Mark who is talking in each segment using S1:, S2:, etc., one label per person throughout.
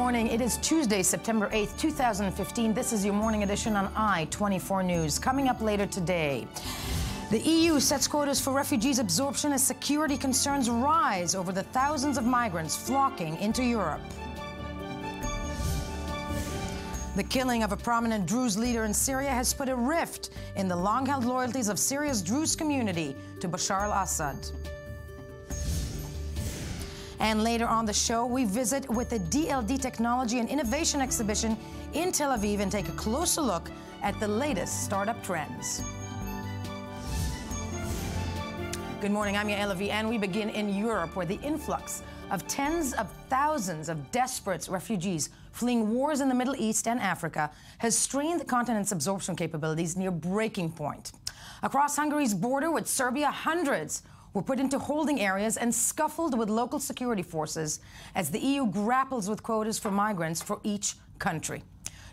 S1: morning. It is Tuesday, September 8th, 2015. This is your morning edition on I-24 News. Coming up later today, the EU sets quotas for refugees absorption as security concerns rise over the thousands of migrants flocking into Europe. The killing of a prominent Druze leader in Syria has put a rift in the long-held loyalties of Syria's Druze community to Bashar al-Assad. And later on the show, we visit with the DLD Technology and Innovation Exhibition in Tel Aviv and take a closer look at the latest startup trends. Good morning, I'm Yael Levi, and we begin in Europe, where the influx of tens of thousands of desperate refugees fleeing wars in the Middle East and Africa has strained the continent's absorption capabilities near breaking point. Across Hungary's border with Serbia, hundreds were put into holding areas and scuffled with local security forces as the EU grapples with quotas for migrants for each country.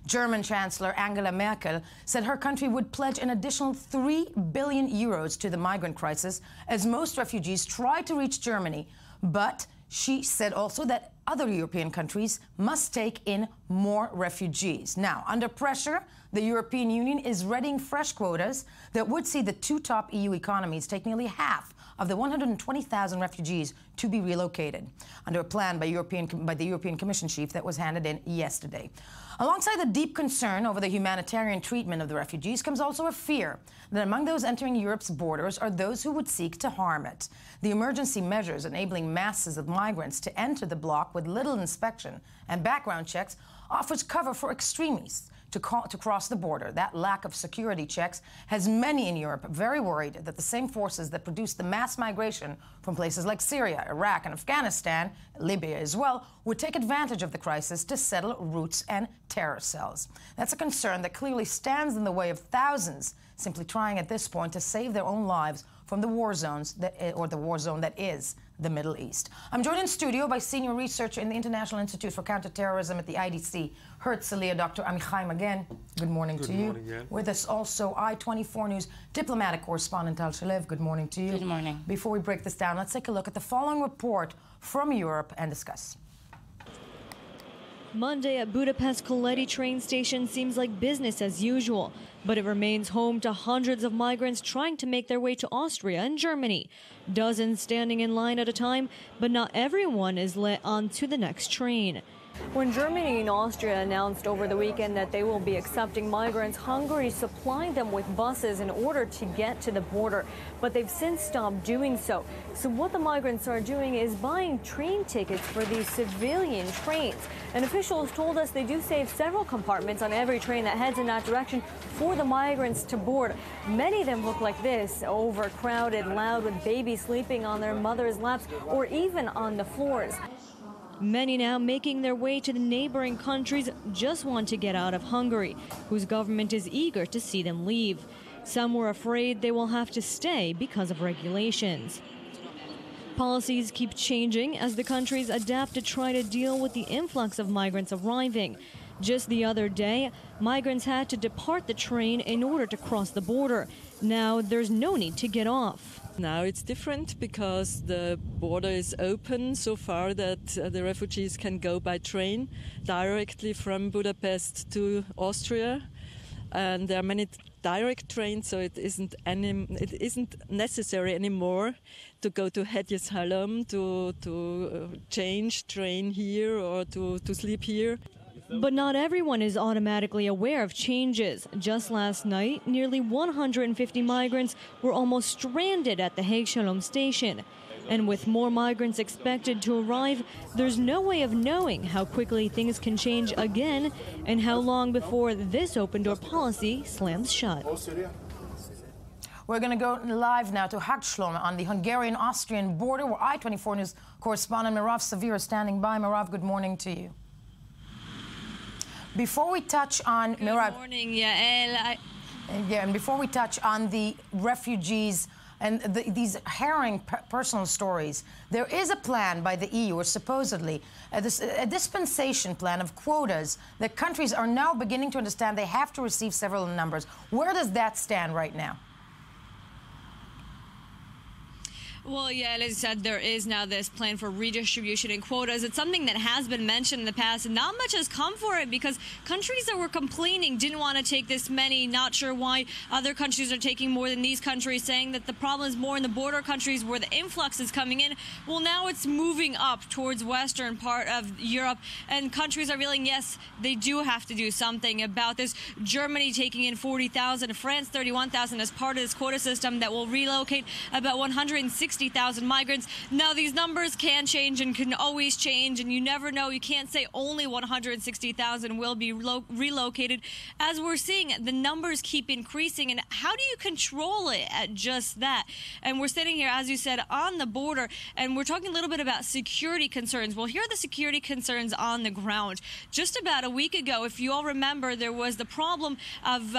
S1: German Chancellor Angela Merkel said her country would pledge an additional 3 billion euros to the migrant crisis as most refugees try to reach Germany. But she said also that other European countries must take in more refugees. Now, under pressure, the European Union is readying fresh quotas that would see the two top EU economies take nearly half of the 120,000 refugees to be relocated, under a plan by the European Commission chief that was handed in yesterday. Alongside the deep concern over the humanitarian treatment of the refugees comes also a fear that among those entering Europe's borders are those who would seek to harm it. The emergency measures enabling masses of migrants to enter the bloc with little inspection and background checks offers cover for extremists to cross the border. That lack of security checks has many in Europe very worried that the same forces that produced the mass migration from places like Syria, Iraq, and Afghanistan, Libya as well, would take advantage of the crisis to settle roots and terror cells. That's a concern that clearly stands in the way of thousands simply trying at this point to save their own lives from the war zones the war zone that is the Middle East. I'm joined in studio by senior researcher in the International Institute for Counterterrorism at the IDC, Herzliya, Dr. Amichai Magen. Good morning to you.
S2: Good morning, yeah.
S1: With us also, I-24 News diplomatic correspondent Tal Shalev. Good morning to you.
S3: Good morning.
S1: Before we break this down, let's take a look at the following report from Europe and discuss.
S4: Monday at Budapest Coleti train station seems like business as usual, but it remains home to hundreds of migrants trying to make their way to Austria and Germany. Dozens standing in line at a time, but not everyone is let onto the next train. When Germany and Austria announced over the weekend that they will be accepting migrants, Hungary supplied them with buses in order to get to the border, but they've since stopped doing so. So what the migrants are doing is buying train tickets for these civilian trains. And officials told us they do save several compartments on every train that heads in that direction for the migrants to board. Many of them look like this, overcrowded, loud, with babies sleeping on their mothers' laps or even on the floors. Many now making their way to the neighboring countries just want to get out of Hungary, whose government is eager to see them leave. Some were afraid they will have to stay because of regulations. Policies keep changing as the countries adapt to try to deal with the influx of migrants arriving. Just the other day, migrants had to depart the train in order to cross the border. Now there's no need to get off.
S5: Now it's different because the border is open so far that the refugees can go by train directly from Budapest to Austria, and there are many direct trains, so it isn't necessary anymore to go to Hegyeshalom to change train here or to sleep here.
S4: But not everyone is automatically aware of changes. Just last night, nearly 150 migrants were almost stranded at the Hegyeshalom station. And with more migrants expected to arrive, there's no way of knowing how quickly things can change again and how long before this open-door policy slams shut.
S1: We're going to go live now to Hegyeshalom on the Hungarian-Austrian border, where I-24 News correspondent Mirav Savir is standing by. Mirav, good morning to you. Before we touch on
S6: Good morning, Yael.
S1: And before we touch on the refugees and these harrowing personal stories, there is a plan by the EU, or supposedly a dispensation plan of quotas that countries are now beginning to understand they have to receive several numbers. Where does that stand right now?
S6: Well, yeah, as I said, there is now this plan for redistribution and quotas. It's something that has been mentioned in the past, and not much has come for it because countries that were complaining didn't want to take this many, not sure why other countries are taking more than these countries, saying that the problem is more in the border countries where the influx is coming in. Well, now it's moving up towards western part of Europe, and countries are feeling, yes, they do have to do something about this. Germany taking in 40,000, France 31,000 as part of this quota system that will relocate about 160,000 migrants. Now, these numbers can change and can always change, and you never know. You can't say only 160,000 will be relocated. As we're seeing, the numbers keep increasing, and how do you control it at just that? And we're sitting here, as you said, on the border, and we're talking a little bit about security concerns. Well, here are the security concerns on the ground. Just about a week ago, if you all remember, there was the problem of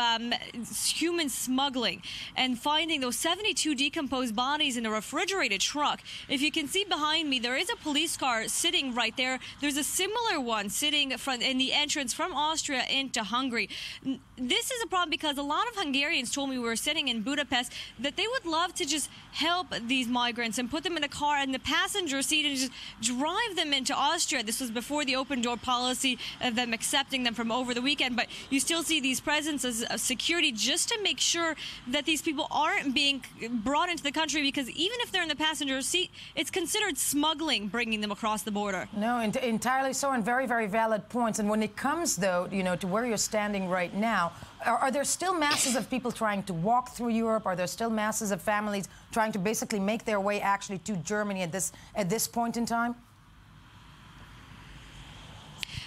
S6: human smuggling and finding those 72 decomposed bodies in a refrigerated truck. If you can see behind me, there is a police car sitting right there. There's a similar one sitting in the entrance from Austria into Hungary. This is a problem because a lot of Hungarians told me we were sitting in Budapest that they would love to just help these migrants and put them in a car in the passenger seat and just drive them into Austria. This was before the open door policy of them accepting them from over the weekend, but you still see these presences of security just to make sure that these people aren't being brought into the country, because even if they're in the passenger seat, it's considered smuggling bringing them across the border.
S1: No, entirely so, and very, very valid points. And when it comes, though, to where you're standing right now, are there still masses of people trying to walk through Europe? Are there still masses of families trying to basically make their way actually to Germany at this point in time?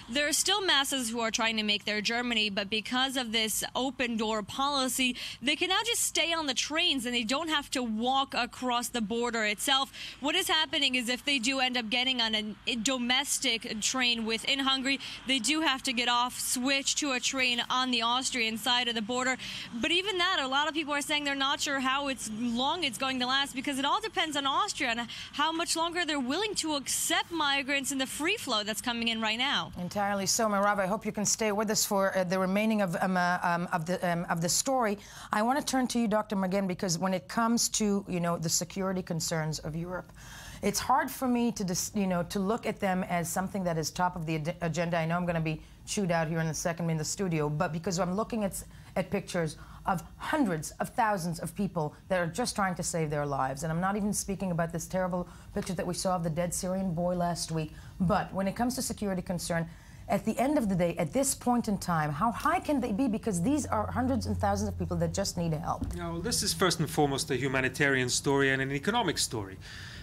S6: There are still masses who are trying to make their Germany, but because of this open door policy, they can now just stay on the trains and they don't have to walk across the border itself. What is happening is if they do end up getting on a domestic train within Hungary, they do have to get off, switch to a train on the Austrian side of the border. But even that, a lot of people are saying they're not sure how long it's going to last, because it all depends on Austria and how much longer they're willing to accept migrants in the free flow that's coming in right now.
S1: Entirely so, Merav. I hope you can stay with us for the remaining of the story. I want to turn to you, Dr. Magen, because when it comes to the security concerns of Europe, it's hard for me to look at them as something that is top of the agenda. I know I'm going to be chewed out here in a second in the studio, but because I'm looking at pictures of hundreds of thousands of people that are just trying to save their lives. And I'm not even speaking about this terrible picture that we saw of the dead Syrian boy last week. But when it comes to security concern, at the end of the day, at this point in time, how high can they be? Because these are hundreds and thousands of people that just need help.
S2: No, this is first and foremost a humanitarian story and an economic story.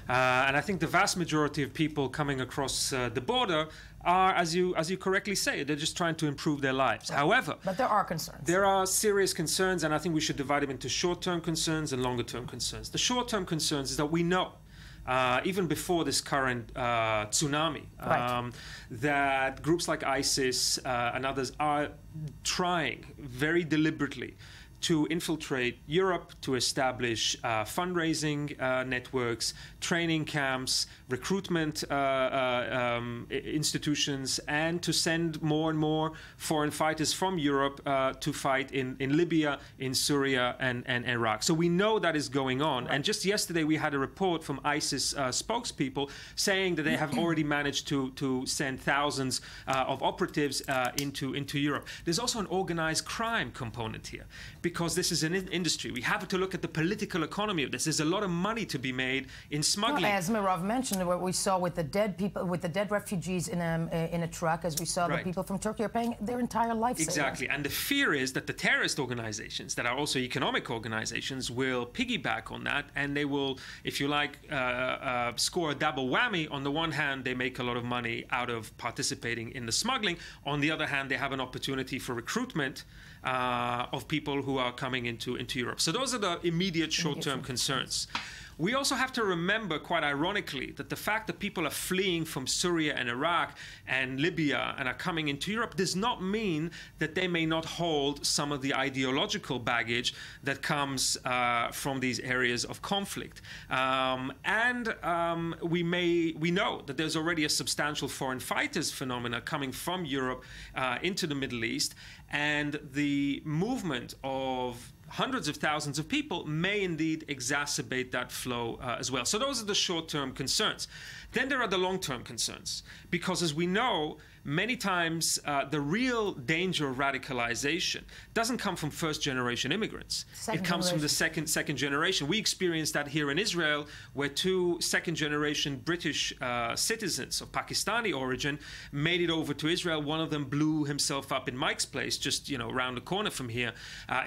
S2: And I think the vast majority of people coming across the border are, as you correctly say, they're just trying to improve their lives. Right. However,
S1: but there are concerns.
S2: There are serious concerns, and I think we should divide them into short-term concerns and longer-term concerns. The short-term concerns is that we know, even before this current tsunami, right, that groups like ISIS and others are trying very deliberately to infiltrate Europe, to establish fundraising networks, training camps, recruitment institutions, and to send more and more foreign fighters from Europe to fight in Libya, in Syria, and Iraq. So we know that is going on. Right. And just yesterday we had a report from ISIS spokespeople saying that they have already managed to send thousands of operatives into Europe. There's also an organized crime component here, because this is an industry. We have to look at the political economy of this. There's a lot of money to be made in smuggling. Well,
S1: as Merav mentioned, what we saw with the dead people, with the dead refugees in a truck, as we saw the people from Turkey are paying their entire life savings.
S2: Exactly. And the fear is that the terrorist organizations that are also economic organizations will piggyback on that, and they will, if you like, score a double whammy. On the one hand, they make a lot of money out of participating in the smuggling. On the other hand, they have an opportunity for recruitment of people who are coming into Europe. So those are the immediate short-term concerns. We also have to remember, quite ironically, that the fact that people are fleeing from Syria and Iraq and Libya and are coming into Europe does not mean that they may not hold some of the ideological baggage that comes from these areas of conflict. We know that there's already a substantial foreign fighters phenomena coming from Europe into the Middle East, and the movement of hundreds of thousands of people may indeed exacerbate that flow as well. So those are the short-term concerns. Then there are the long-term concerns, because as we know, many times the real danger of radicalization doesn't come from first-generation immigrants. It comes from the second generation. We experienced that here in Israel, where two second-generation British citizens of Pakistani origin made it over to Israel. One of them blew himself up in Mike's Place, just around the corner from here,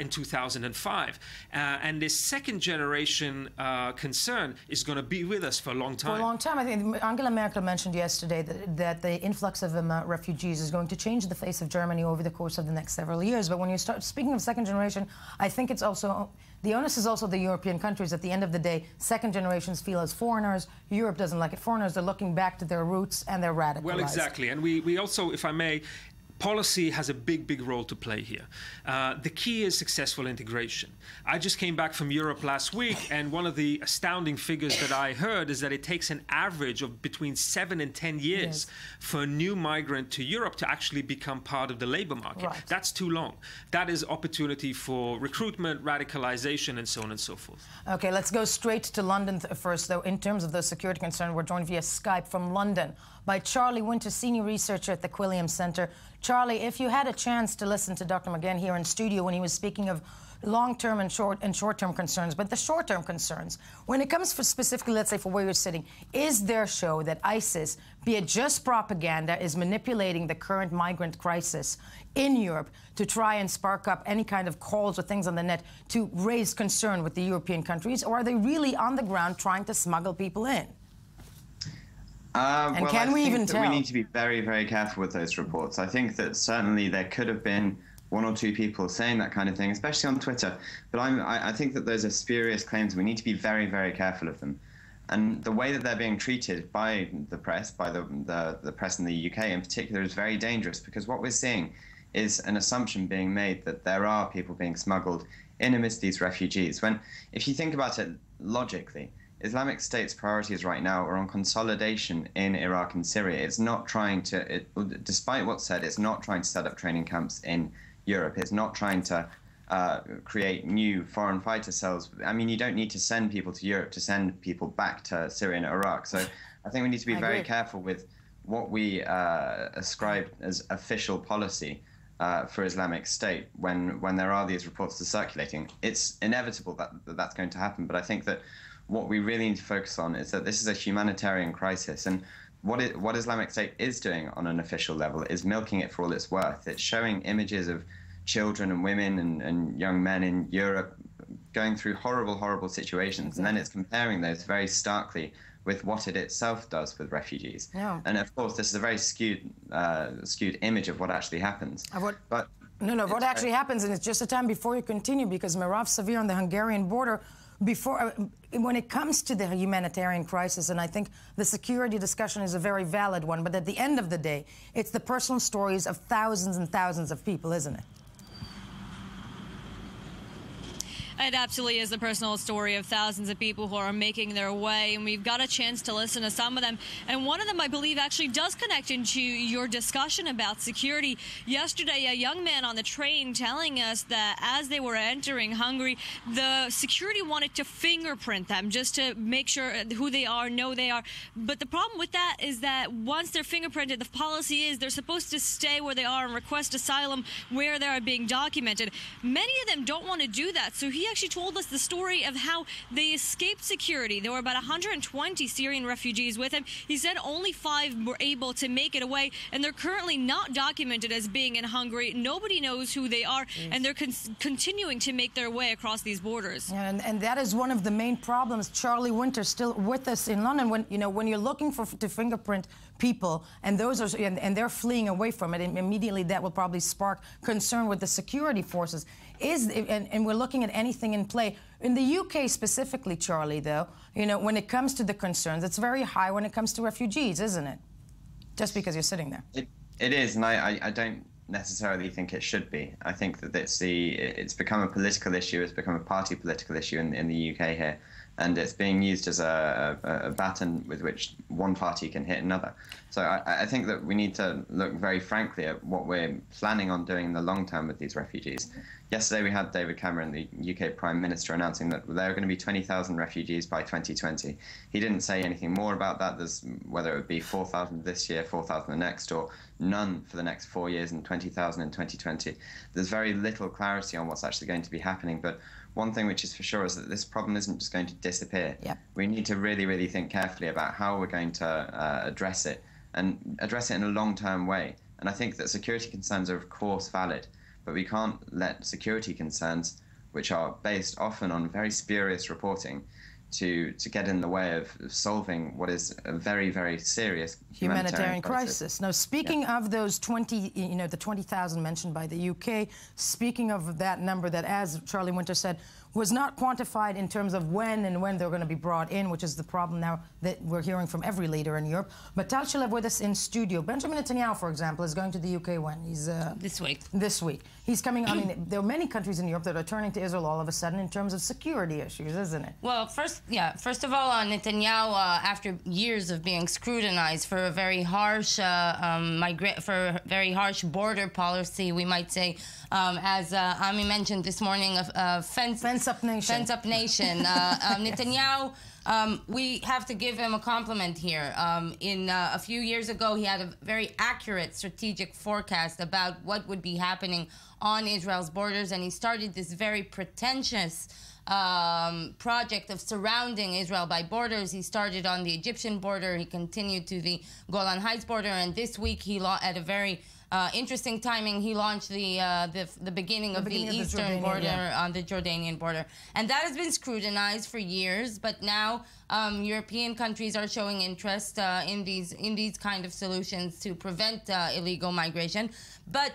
S2: in 2005. And this second-generation concern is going to be with us for a long time.
S1: For a long time. I think Angela Merkel mentioned yesterday that the influx of refugees is going to change the face of Germany over the course of the next several years. But when you start speaking of second generation, I think it's also, the onus is also the European countries. At the end of the day, second generations feel as foreigners. Europe doesn't like it. Foreigners, they're looking back to their roots and they're radicalized.
S2: Well, exactly. And we also, if I may, policy has a big role to play here. The key is successful integration. I just came back from Europe last week, and one of the astounding figures that I heard is that it takes an average of between 7 and 10 years for a new migrant to Europe to actually become part of the labor market.
S1: Right.
S2: That's too long. That is opportunity for recruitment, radicalization, and so on and so forth.
S1: Okay, let's go straight to London first, though. In terms of the security concern, we're joined via Skype from London by Charlie Winter, senior researcher at the Quilliam Center. Charlie, if you had a chance to listen to Dr. McGann here in studio when he was speaking of long-term and short-term concerns, but the short-term concerns, when it comes for specifically, let's say, for where you're sitting, is there show that ISIS, be it just propaganda, is manipulating the current migrant crisis in Europe to try and spark up any kind of calls or things on the net to raise concern with the European countries, or are they really on the ground trying to smuggle people in?
S3: Well,
S1: can we even tell?
S3: We need to be very careful with those reports. I think that certainly there could have been one or two people saying that kind of thing, especially on Twitter. But I think that those are spurious claims. We need to be very careful of them. And the way that they're being treated by the press, by the press in the UK in particular, is very dangerous, because what we're seeing is an assumption being made that there are people being smuggled in amidst these refugees. When, if you think about it logically, Islamic State's priorities right now are on consolidation in Iraq and Syria. It's not trying to, despite what's said, it's not trying to set up training camps in Europe. It's not trying to create new foreign fighter cells. I mean, you don't need to send people to Europe to send people back to Syria and Iraq. So I think we need to be very careful with what we ascribe as official policy for Islamic State when there are these reports circulating. It's inevitable that that's going to happen, but I think that what we really need to focus on is that this is a humanitarian crisis, and what Islamic State is doing on an official level is milking it for all it's worth. It's showing images of children and women and young men in Europe going through horrible situations, and then it's comparing those very starkly with what it itself does with refugees.
S1: Yeah.
S3: And of course, this is a very skewed image of what actually happens.
S1: What actually happens, and it's just a time before you continue, because Mirav Savir on the Hungarian border, when it comes to the humanitarian crisis, and I think the security discussion is a very valid one, but at the end of the day, it's the personal stories of thousands and thousands of people, isn't it?
S6: It absolutely is the personal story of thousands of people who are making their way, and we've got a chance to listen to some of them. And one of them, I believe, actually does connect into your discussion about security. Yesterday, a young man on the train telling us that as they were entering Hungary, the security wanted to fingerprint them just to make sure who they are, know they are. But the problem with that is that once they're fingerprinted, the policy is they're supposed to stay where they are and request asylum where they are being documented. Many of them don't want to do that, so he actually told us the story of how they escaped security. There were about 120 Syrian refugees with him. He said only 5 were able to make it away, and they're currently not documented as being in Hungary. Nobody knows who they are, and they're continuing to make their way across these borders.
S1: Yeah, and that is one of the main problems. Charlie Winter still with us in London. When you're looking to fingerprint people, and those are and they're fleeing away from it, and immediately that will probably spark concern with the security forces. And we're looking at anything in play. In the UK specifically, Charlie, though, when it comes to the concerns, it's very high when it comes to refugees, isn't it? Just because you're sitting there.
S3: It is, and I don't necessarily think it should be. I think that it's become a political issue, it's become a party political issue in the UK here, and it's being used as a baton with which one party can hit another. So I think that we need to look very frankly at what we're planning on doing in the long term with these refugees. Yesterday we had David Cameron, the UK Prime Minister, announcing that there are going to be 20,000 refugees by 2020. He didn't say anything more about that. There's whether it would be 4,000 this year, 4,000 the next, or none for the next 4 years, and 20,000 in 2020. There's very little clarity on what's actually going to be happening. But one thing which is for sure is that this problem isn't just going to disappear.
S1: Yep.
S3: We need to really, really think carefully about how we're going to address it, and address it in a long-term way. And I think that security concerns are, of course, valid. But we can't let security concerns, which are based often on very spurious reporting, to get in the way of solving what is a very, very serious humanitarian crisis.
S1: Now, speaking of those 20, the 20,000 mentioned by the UK, speaking of that number that, as Charlie Winter said, was not quantified in terms of when they're going to be brought in, which is the problem now that we're hearing from every leader in Europe. But Tal Shalev with us in studio. Benjamin Netanyahu, for example, is going to the UK when? He's
S7: this week.
S1: This week. He's coming, I mean, there are many countries in Europe that are turning to Israel all of a sudden in terms of security issues, isn't it?
S7: Well, first of all, Netanyahu, after years of being scrutinized for a very harsh very harsh border policy, we might say, as Ami mentioned this morning, fence up nation. Netanyahu, we have to give him a compliment here. A few years ago, he had a very accurate strategic forecast about what would be happening on Israel's borders, and he started this very pretentious project of surrounding Israel by borders. He started on the Egyptian border, he continued to the Golan Heights border, and this week he at a very interesting timing, he launched the beginning of the eastern border on the Jordanian border. And that has been scrutinized for years, but now European countries are showing interest in these kind of solutions to prevent illegal migration. But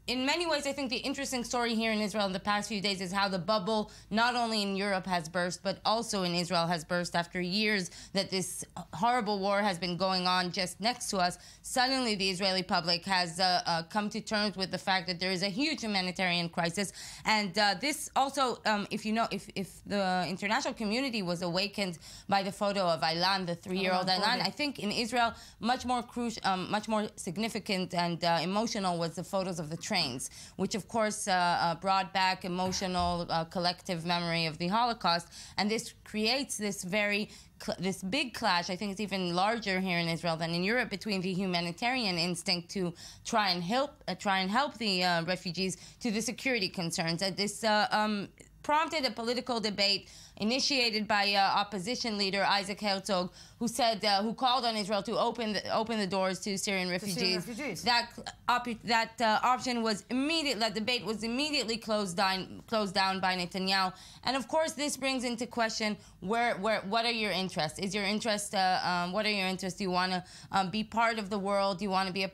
S7: in many ways, I think the interesting story here in Israel in the past few days is how the bubble, not only in Europe has burst, but also in Israel has burst after years that this horrible war has been going on just next to us. Suddenly, the Israeli public has come to terms with the fact that there is a huge humanitarian crisis. And this also, if the international community was awakened by the photo of Aylan, the 3-year-old Aylan, I think in Israel, much more significant and emotional was the photos of the trains, which of course brought back emotional collective memory of the Holocaust, and this creates this big clash. I think it's even larger here in Israel than in Europe, between the humanitarian instinct to try and help the refugees to the security concerns. This prompted a political debate initiated by opposition leader Isaac Herzog, who said, who called on Israel to open the doors to Syrian refugees. That option was that debate was immediately closed down by Netanyahu. And of course, this brings into question what are your interests? Is your interest what are your interests? Do you want to be part of the world? Do you want to be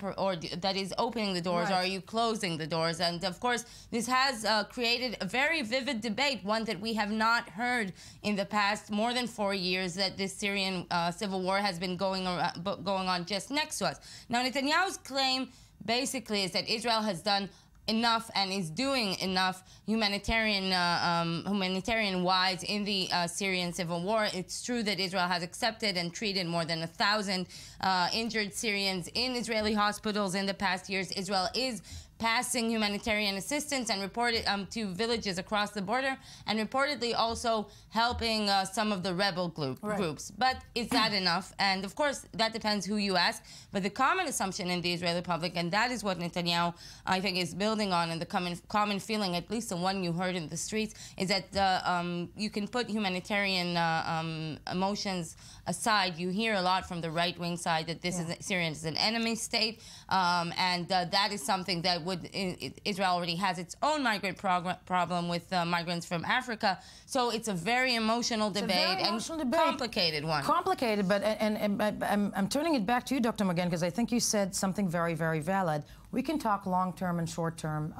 S7: that is opening the doors? Right. Or are you closing the doors? And of course, this has created a very vivid debate, one that we have not heard in the past more than 4 years, that this Syrian civil war has been going on just next to us. Now, Netanyahu's claim basically is that Israel has done enough and is doing enough humanitarian-wise in the Syrian civil war. It's true that Israel has accepted and treated more than 1,000 injured Syrians in Israeli hospitals in the past years. Israel is passing humanitarian assistance and reported to villages across the border, and reportedly also helping some of the rebel groups. But is that enough? And of course, that depends who you ask. But the common assumption in the Israeli public, and that is what Netanyahu, I think, is building on, and the common feeling, at least the one you heard in the streets, is that you can put humanitarian emotions aside. You hear a lot from the right-wing side that Syria is an enemy state, and that is something that Israel already has its own migrant problem with migrants from Africa. So it's a very emotional debate, complicated one. Complicated,
S1: but I'm turning it back to you, Dr. Magen, because I think you said something very, very valid. We can talk long-term and short-term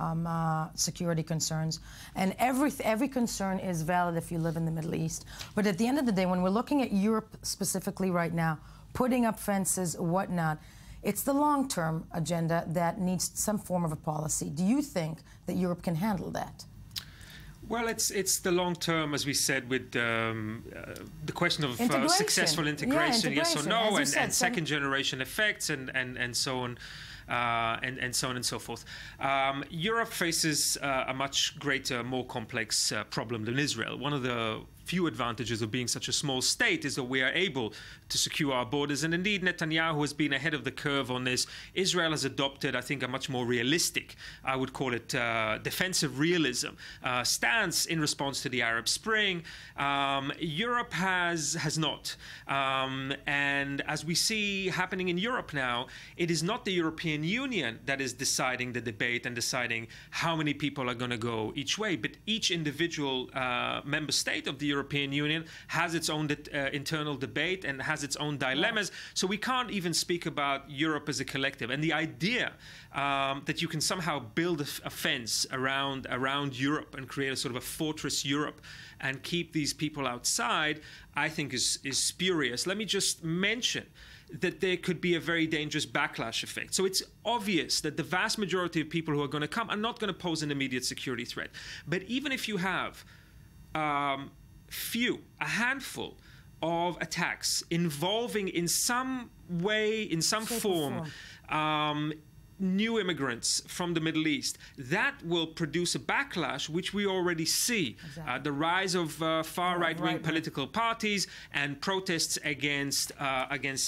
S1: security concerns, and every concern is valid if you live in the Middle East. But at the end of the day, when we're looking at Europe specifically right now, putting up fences, whatnot, it's the long-term agenda that needs some form of a policy. Do you think that Europe can handle that?
S2: Well, it's the long term, as we said, with the question of successful integration, yes or no, and second generation effects and so on. and so on and so forth. Europe faces a much greater, more complex problem than Israel. One of the few advantages of being such a small state is that we are able to secure our borders. And indeed, Netanyahu has been ahead of the curve on this. Israel has adopted, I think, a much more realistic, I would call it defensive realism, stance in response to the Arab Spring. Europe has not. And as we see happening in Europe now, it is not the European Union that is deciding the debate and deciding how many people are going to go each way, but each individual member state of the European Union has its own internal debate and has its own dilemmas. So we can't even speak about Europe as a collective. And the idea that you can somehow build a fence around Europe and create a sort of a fortress Europe and keep these people outside, I think is spurious. Let me just mention that there could be a very dangerous backlash effect. So it's obvious that the vast majority of people who are going to come are not going to pose an immediate security threat. But even if you have a handful of attacks involving in some way, in some form, new immigrants from the Middle East, that will produce a backlash, which we already see. Exactly. The rise of far right-wing political parties and protests against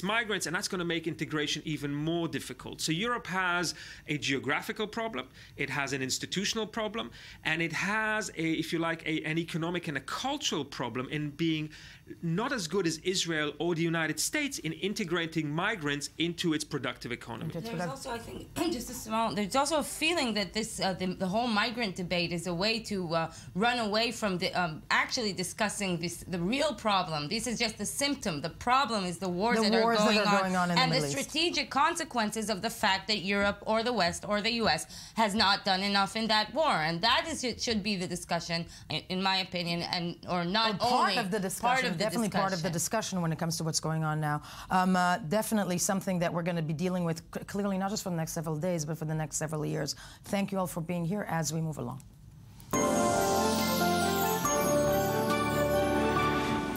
S2: migrants, and that's going to make integration even more difficult. So Europe has a geographical problem, it has an institutional problem, and it has, if you like, an economic and a cultural problem in being not as good as Israel or the United States in integrating migrants into its productive economy.
S7: There's also, I think, there's also a feeling that this, the whole migrant debate is a way to run away from actually discussing the real problem. This is just a symptom. The problem is the wars that are going on and the strategic consequences of the fact that Europe or the West or the U.S. has not done enough in that war. And that should be the discussion, in my opinion, and or not
S1: part of the discussion. Definitely part of the discussion when it comes to what's going on now. Definitely something that we're going to be dealing with clearly not just for the next several days, but for the next several years. Thank you all for being here as we move along.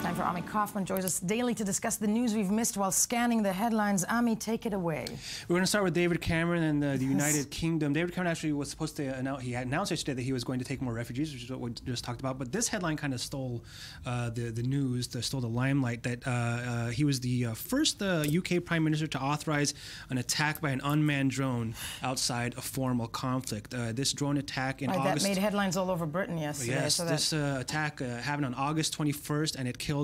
S1: Time for Ami Kaufman joins us daily to discuss the news we've missed while scanning the headlines. Ami, take it away.
S8: We're going to start with David Cameron and the United Kingdom. David Cameron actually was supposed to announce, he had announced yesterday that he was going to take more refugees, which is what we just talked about. But this headline kind of stole the news, stole the limelight, that he was the first UK Prime Minister to authorize an attack by an unmanned drone outside a formal conflict. This drone attack in August...
S1: That made headlines all over Britain yesterday.
S8: Yes, so this attack happened on August 21st, and it killed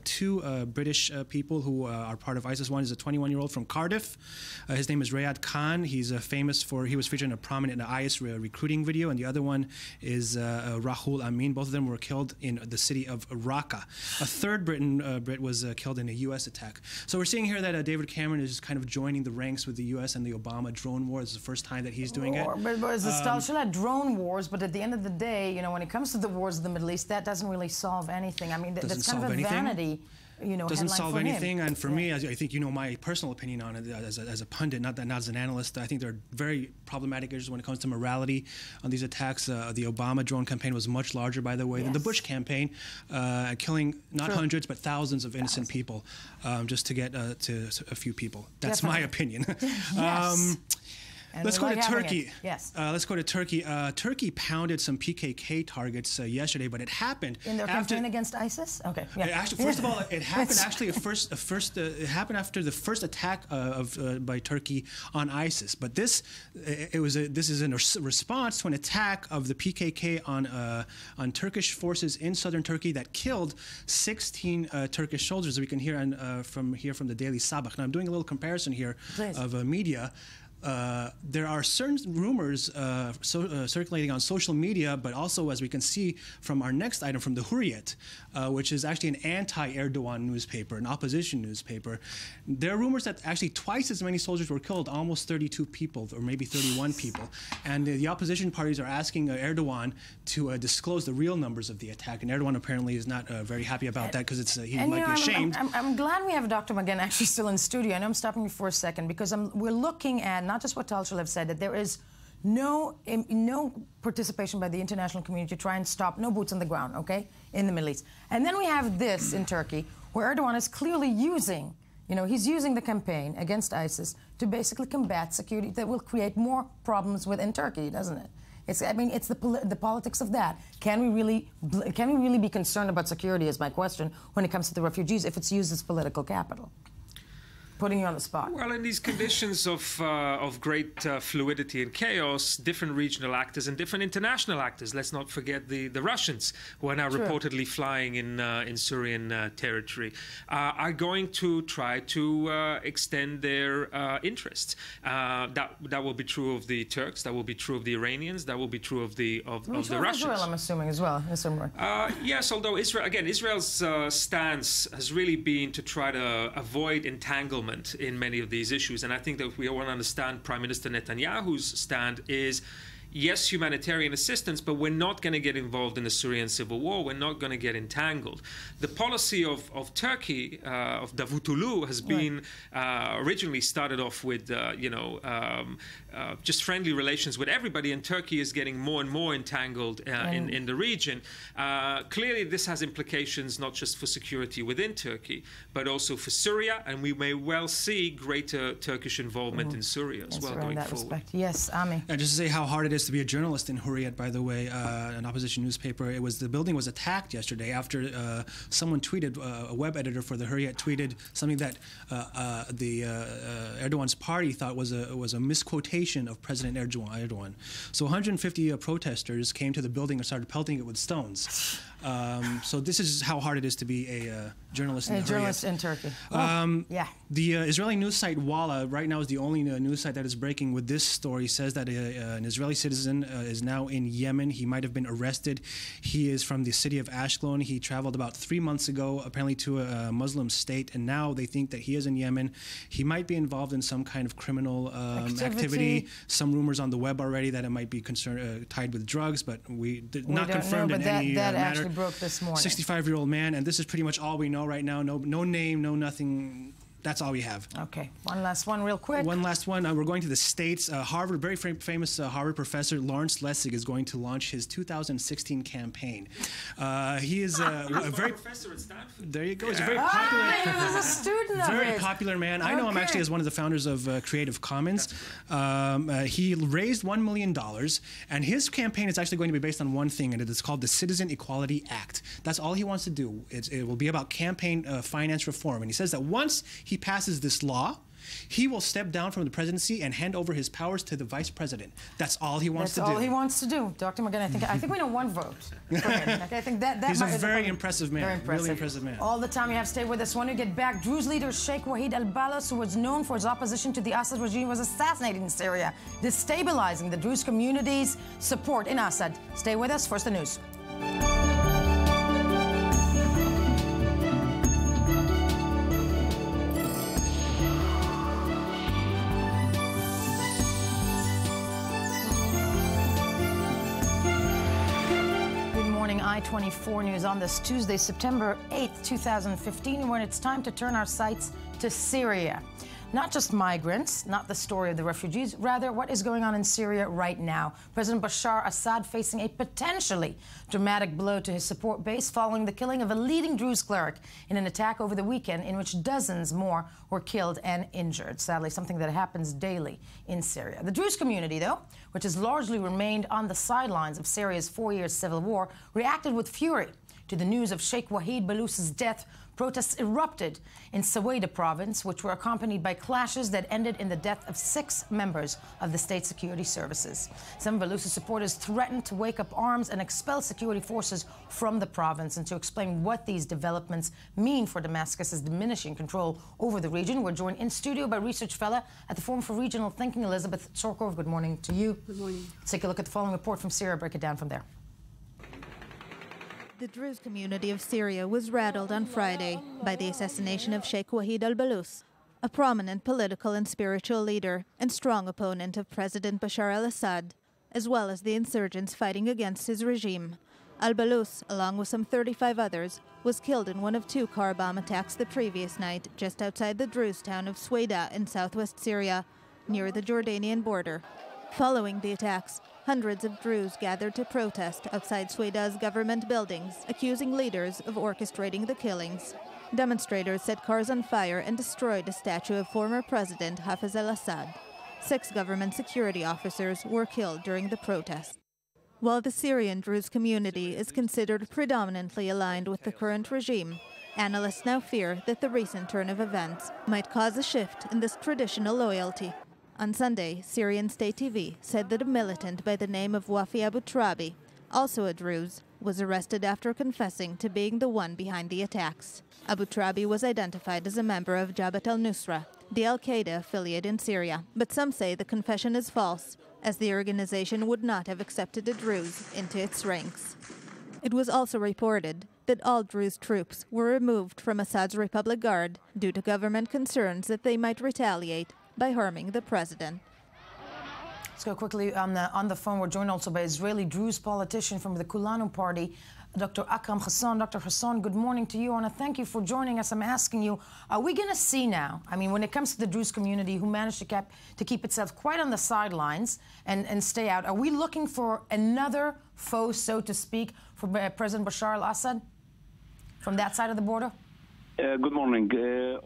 S8: two British people who are part of ISIS. One is a 21-year-old from Cardiff. His name is Rayad Khan. He's famous for, he was featured in a prominent IS recruiting video, and the other one is Rahul Amin. Both of them were killed in the city of Raqqa. A third Brit was killed in a U.S. attack. So we're seeing here that David Cameron is kind of joining the ranks with the U.S. and the Obama drone war. It's the first time that he's doing it.
S1: But it's still drone wars, but at the end of the day, you know, when it comes to the wars of the Middle East, that doesn't really solve anything. I mean, that's kind of a vanity. You know,
S8: doesn't solve anything, and for me, I think you know my personal opinion on it as a pundit, not as an analyst. I think there are very problematic issues when it comes to morality on these attacks. The Obama drone campaign was much larger, by the way, than the Bush campaign, killing not hundreds but thousands of innocent people just to get to a few people. That's my opinion. Let's go to Turkey.
S1: Yes.
S8: Let's go to Turkey. Turkey pounded some PKK targets yesterday, but it happened
S1: in their campaign against ISIS. Okay. Yeah.
S8: Actually, first of all, it happened actually it happened after the first attack by Turkey on ISIS. But this is in response to an attack of the PKK on Turkish forces in southern Turkey that killed 16 Turkish soldiers. We can hear from the Daily Sabah. Now I'm doing a little comparison here of media. There are certain rumors circulating on social media, but also, as we can see from our next item, from the Hurriyet, which is actually an anti-Erdogan newspaper, an opposition newspaper. There are rumors that actually twice as many soldiers were killed, almost 32 people, or maybe 31 people. And the opposition parties are asking Erdogan to disclose the real numbers of the attack. And Erdogan apparently is not very happy about that because he might be ashamed.
S1: I'm glad we have Dr. Magen actually still in studio. I know I'm stopping you for a second because we're looking at not just what Tal Shalev said, that there is no participation by the international community to try and stop, no boots on the ground, okay, in the Middle East. And then we have this in Turkey, where Erdogan is clearly using, You know, he's using the campaign against ISIS to basically combat security that will create more problems within Turkey, doesn't it? I mean, it's the politics of that. Can we really be concerned about security, is my question, when it comes to the refugees, if it's used as political capital? Putting you on the spot.
S2: Well, in these conditions of great fluidity and chaos, different regional actors and different international actors, let's not forget the Russians, who are now reportedly flying in Syrian territory, are going to try to extend their interests. That will be true of the Turks, that will be true of the Iranians, that will be true of the Russians.
S1: Israel, I'm assuming, as well, in some way.
S2: Yes, although Israel's stance has really been to try to avoid entanglement in many of these issues. And I think that we all understand Prime Minister Netanyahu's stand is, yes, humanitarian assistance, but we're not going to get involved in the Syrian civil war. We're not going to get entangled. The policy of Turkey, of Davutoglu, has been originally started off with, just friendly relations with everybody, and Turkey is getting more and more entangled in the region. Clearly, this has implications not just for security within Turkey, but also for Syria, and we may well see greater Turkish involvement in Syria as well going forward.
S1: Respect. Yes, Ami.
S8: And just to say how hard it is to be a journalist in Hurriyet, by the way, an opposition newspaper. The building was attacked yesterday after someone tweeted, a web editor for the Hurriyet tweeted something that Erdogan's party thought was a misquotation of President Erdogan. So 150 protesters came to the building and started pelting it with stones. So this is how hard it is to be a journalist in
S1: Turkey.
S8: The Israeli news site Walla right now is the only news site that is breaking with this story. Says that an Israeli citizen is now in Yemen. He might have been arrested. He is from the city of Ashkelon. He traveled about 3 months ago, apparently to a Muslim state, and now they think that he is in Yemen. He might be involved in some kind of criminal activity. Some rumors on the web already that it might be tied with drugs, but we not confirmed in any matter.
S1: Broke this morning.
S8: 65-year-old man, and this is pretty much all we know right now. No name, no nothing. That's all we have.
S1: Okay, one last one real quick.
S8: One last one. We're going to the States. Harvard, very famous Harvard professor Lawrence Lessig is going to launch his 2016 campaign. He is a very
S2: professor at Stanford.
S8: There you go. He's a very popular.
S1: He's a student of
S8: very
S1: his.
S8: popular man. I know him actually as one of the founders of Creative Commons. He raised $1 million, and his campaign is actually going to be based on one thing, and it is called the Citizen Equality Act. That's all he wants to do. It will be about campaign finance reform, and he says that once he passes this law, he will step down from the presidency and hand over his powers to the vice president. That's all he wants to do.
S1: That's all he wants to do. Dr. Morgan, I think we know one vote for him. I think that
S8: he's a very impressive man.
S1: Very impressive.
S8: Really impressive man.
S1: All the time you have to stay with us. When you get back, Druze leader Sheikh Wahid al-Ballouz, who was known for his opposition to the Assad regime, was assassinated in Syria, destabilizing the Druze community's support in Assad. Stay with us. First, the news. I-24 News on this Tuesday, September 8th, 2015, when it's time to turn our sights to Syria. Not just migrants, not the story of the refugees, rather what is going on in Syria right now. President Bashar Assad facing a potentially dramatic blow to his support base following the killing of a leading Druze cleric in an attack over the weekend in which dozens more were killed and injured. Sadly, something that happens daily in Syria. The Druze community, though, which has largely remained on the sidelines of Syria's 4-year civil war, reacted with fury to the news of Sheikh Wahid Ballouz's death. Protests erupted in Suwaida province, which were accompanied by clashes that ended in the death of 6 members of the state security services. Some of Ballouz's supporters threatened to wake up arms and expel security forces from the province. And to explain what these developments mean for Damascus's diminishing control over the region, we're joined in studio by research fellow at the Forum for Regional Thinking, Elizabeth Tsorkov. Good morning to you.
S9: Good morning.
S1: Let's take a look at the following report from Syria. Break it down from there.
S9: The Druze community of Syria was rattled on Friday by the assassination of Sheikh Wahid al-Ballouz, a prominent political and spiritual leader and strong opponent of President Bashar al-Assad, as well as the insurgents fighting against his regime. Al-Ballouz, along with some 35 others, was killed in one of 2 car bomb attacks the previous night just outside the Druze town of Suwaida in southwest Syria, near the Jordanian border. Following the attacks, hundreds of Druze gathered to protest outside Suwaida's government buildings, accusing leaders of orchestrating the killings. Demonstrators set cars on fire and destroyed a statue of former President Hafez al-Assad. 6 government security officers were killed during the protest. While the Syrian Druze community is considered predominantly aligned with the current regime, analysts now fear that the recent turn of events might cause a shift in this traditional loyalty. On Sunday, Syrian State TV said that a militant by the name of Wafi Abu Trabi, also a Druze, was arrested after confessing to being the one behind the attacks. Abu Trabi was identified as a member of Jabhat al-Nusra, the al-Qaeda affiliate in Syria, but some say the confession is false, as the organization would not have accepted a Druze into its ranks. It was also reported that all Druze troops were removed from Assad's Republic Guard due to government concerns that they might retaliate by harming the president.
S1: Let's go quickly on the phone. We're joined also by Israeli Druze politician from the Kulanu Party, Dr. Akram Hassan. Dr. Hassan, good morning to you. I want to thank you for joining us. I'm asking you, are we going to see now, I mean, when it comes to the Druze community who managed to keep itself quite on the sidelines and stay out, are we looking for another foe, so to speak, for President Bashar al-Assad from that side of the border?
S10: Good morning.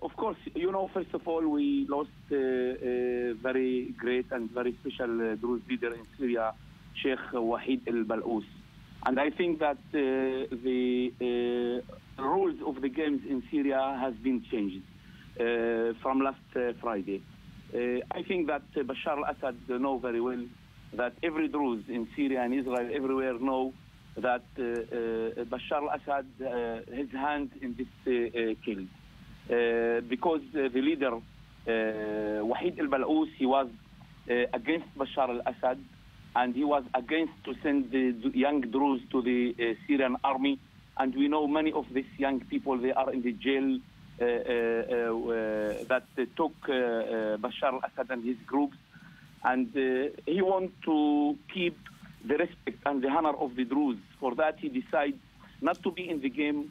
S10: Of course, you know, first of all, we lost a very great and very special Druze leader in Syria, Sheikh Wahid al-Bal'ous. And I think that the rules of the games in Syria has been changed from last Friday. I think that Bashar al-Assad know very well that every Druze in Syria and Israel everywhere know that Bashar al-Assad his hand in this kill. Because the leader, Wahid al-Bal'ous, he was against Bashar al-Assad, and he was against to send the young Druze to the Syrian army. And we know many of these young people, they are in the jail that took Bashar al-Assad and his groups. And he wants to keep the respect and the honor of the Druze. For that, he decided not to be in the game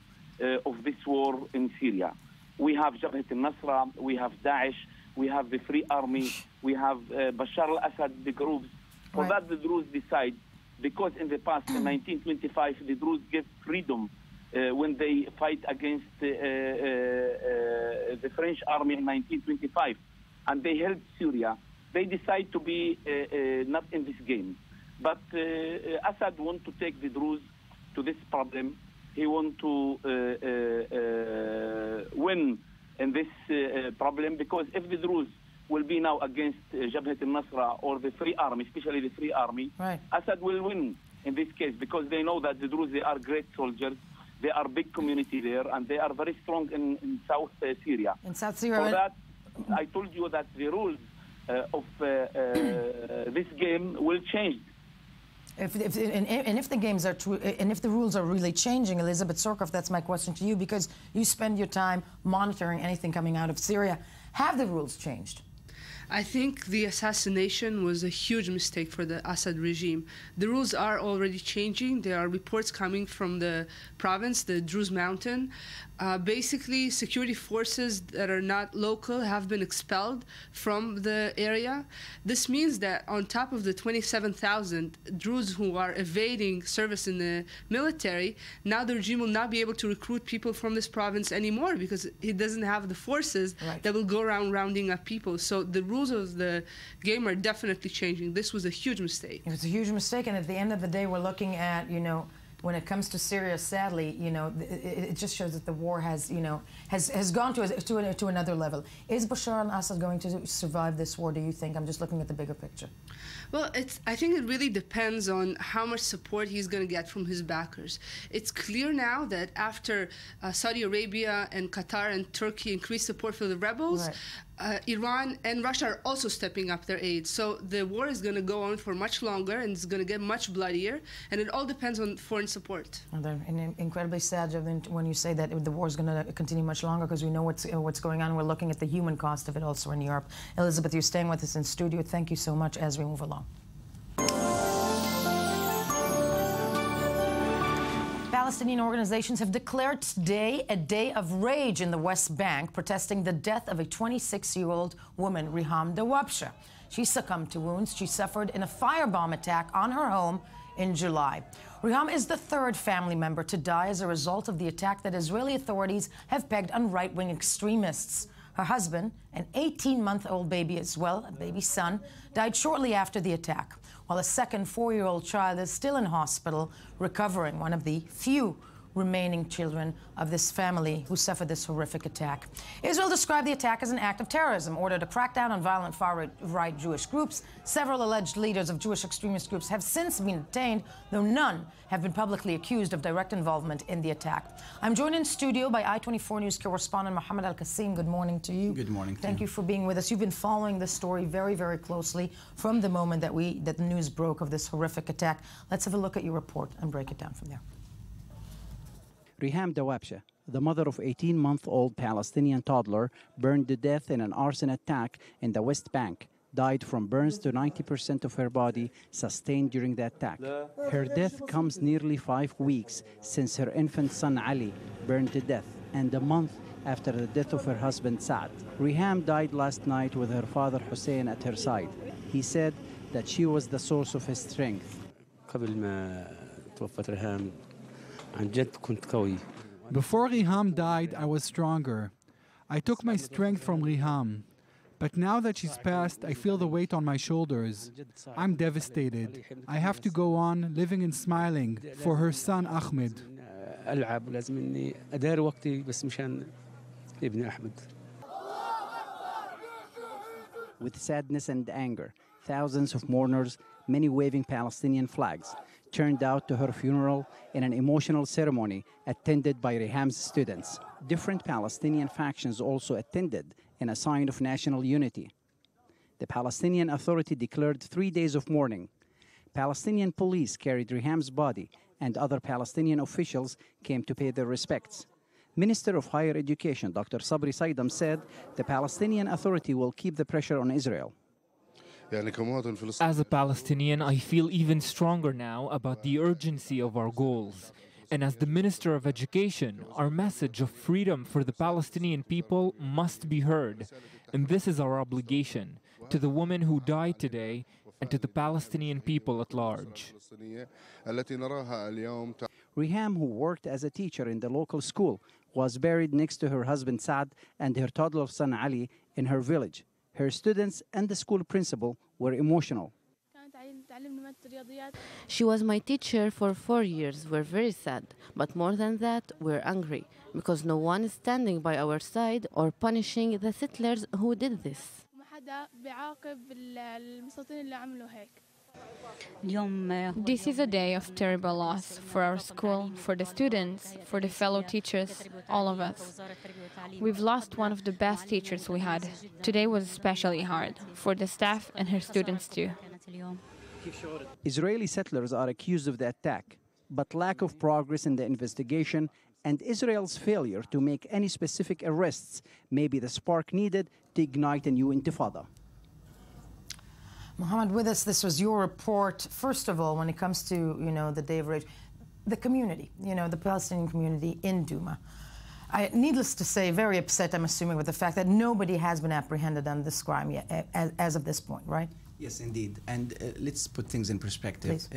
S10: of this war in Syria. We have Jabhat al-Nusra, we have Daesh, we have the Free Army, we have Bashar al-Assad, the groups. For that, the Druze decide, because in the past, in 1925, the Druze gave freedom when they fight against the French army in 1925, and they held Syria. They decide to be not in this game. But Assad want to take the Druze to this problem. He want to win in this problem, because if the Druze will be now against Jabhat al-Nusra or the Free Army, especially the Free Army, Assad will win in this case, because they know that the Druze, they are great soldiers, they are big community there, and they are very strong in South Syria.
S1: In South Syria.
S10: For that, I told you that the rules of this game will change.
S1: If the games are true, and if the rules are really changing, Elizabeth Sorkov, that's my question to you, because you spend your time monitoring anything coming out of Syria. Have the rules changed?
S11: I think the assassination was a huge mistake for the Assad regime. The rules are already changing. There are reports coming from the province, the Druze Mountain. Basically, security forces that are not local have been expelled from the area. This means that on top of the 27,000 Druze who are evading service in the military, now the regime will not be able to recruit people from this province anymore, because it doesn't have the forces that will go around rounding up people. So the rules of the game are definitely changing. This was a huge mistake.
S1: It was a huge mistake, and at the end of the day, we're looking at, you know, when it comes to Syria, sadly, you know, it just shows that the war has, you know, has gone to another level. Is Bashar al-Assad going to survive this war, do you think? I'm just looking at the bigger picture.
S11: Well, I think it really depends on how much support he's going to get from his backers. It's clear now that after Saudi Arabia and Qatar and Turkey increased support for the rebels, Iran and Russia are also stepping up their aid. So the war is going to go on for much longer, and it's going to get much bloodier, and it all depends on foreign support.
S1: And incredibly sad when you say that the war is going to continue much longer, because we know what's going on. We're looking at the human cost of it also in Europe. Elizabeth, you're staying with us in studio. Thank you so much as we move along. Palestinian organizations have declared today a day of rage in the West Bank, protesting the death of a 26-year-old woman, Riham Dawabsha. She succumbed to wounds she suffered in a firebomb attack on her home in July. Riham is the third family member to die as a result of the attack that Israeli authorities have pegged on right-wing extremists. Her husband, an 18-month-old baby as well, a baby son, died shortly after the attack, while a second 4-year-old child is still in hospital recovering, one of the few remaining children of this family who suffered this horrific attack. Israel described the attack as an act of terrorism, ordered a crackdown on violent far-right Jewish groups. Several alleged leaders of Jewish extremist groups have since been detained, though none have been publicly accused of direct involvement in the attack. I'm joined in studio by I-24 News correspondent Mohammed Al-Qasim. Good morning to you.
S12: Good morning.
S1: Thank you for being with us. You've been following this story very, very closely from the moment that the news broke of this horrific attack. Let's have a look at your report and break it down from there.
S12: Riham Dawabsha, the mother of 18-month-old Palestinian toddler, burned to death in an arson attack in the West Bank, died from burns to 90% of her body sustained during the attack. Her death comes nearly 5 weeks since her infant son Ali burned to death, and a month after the death of her husband Saad. Riham died last night with her father Hussein at her side. He said that she was the source of his strength.
S13: Before Riham died, I was stronger. I took my strength from Riham. But now that she's passed, I feel the weight on my shoulders. I'm devastated. I have to go on living and smiling for her son Ahmed.
S12: With sadness and anger, thousands of mourners, many waving Palestinian flags, turned out to her funeral in an emotional ceremony attended by Riham's students. Different Palestinian factions also attended in a sign of national unity. The Palestinian Authority declared 3 days of mourning. Palestinian police carried Riham's body, and other Palestinian officials came to pay their respects. Minister of Higher Education Dr. Sabri Saidam said the Palestinian Authority will keep the pressure on Israel.
S14: As a Palestinian, I feel even stronger now about the urgency of our goals. And as the Minister of Education, our message of freedom for the Palestinian people must be heard. And this is our obligation to the woman who died today and to the Palestinian people at large.
S12: Riham, who worked as a teacher in the local school, was buried next to her husband Saad and her toddler son Ali in her village. Her students and the school principal were emotional.
S15: She was my teacher for 4 years. We're very sad. But more than that, we're angry because no one is standing by our side or punishing the settlers who did this.
S16: This is a day of terrible loss for our school, for the students, for the fellow teachers, all of us. We've lost one of the best teachers we had. Today was especially hard, for the staff and her students too.
S12: Israeli settlers are accused of the attack, but lack of progress in the investigation and Israel's failure to make any specific arrests may be the spark needed to ignite a new intifada.
S1: Mohammed, with us, this was your report. First of all, when it comes to, the Day of Rage, the community, the Palestinian community in Douma. Needless to say, very upset, I'm assuming, with the fact that nobody has been apprehended on this crime yet, as of this point, right?
S12: Yes, indeed. And let's put things in perspective.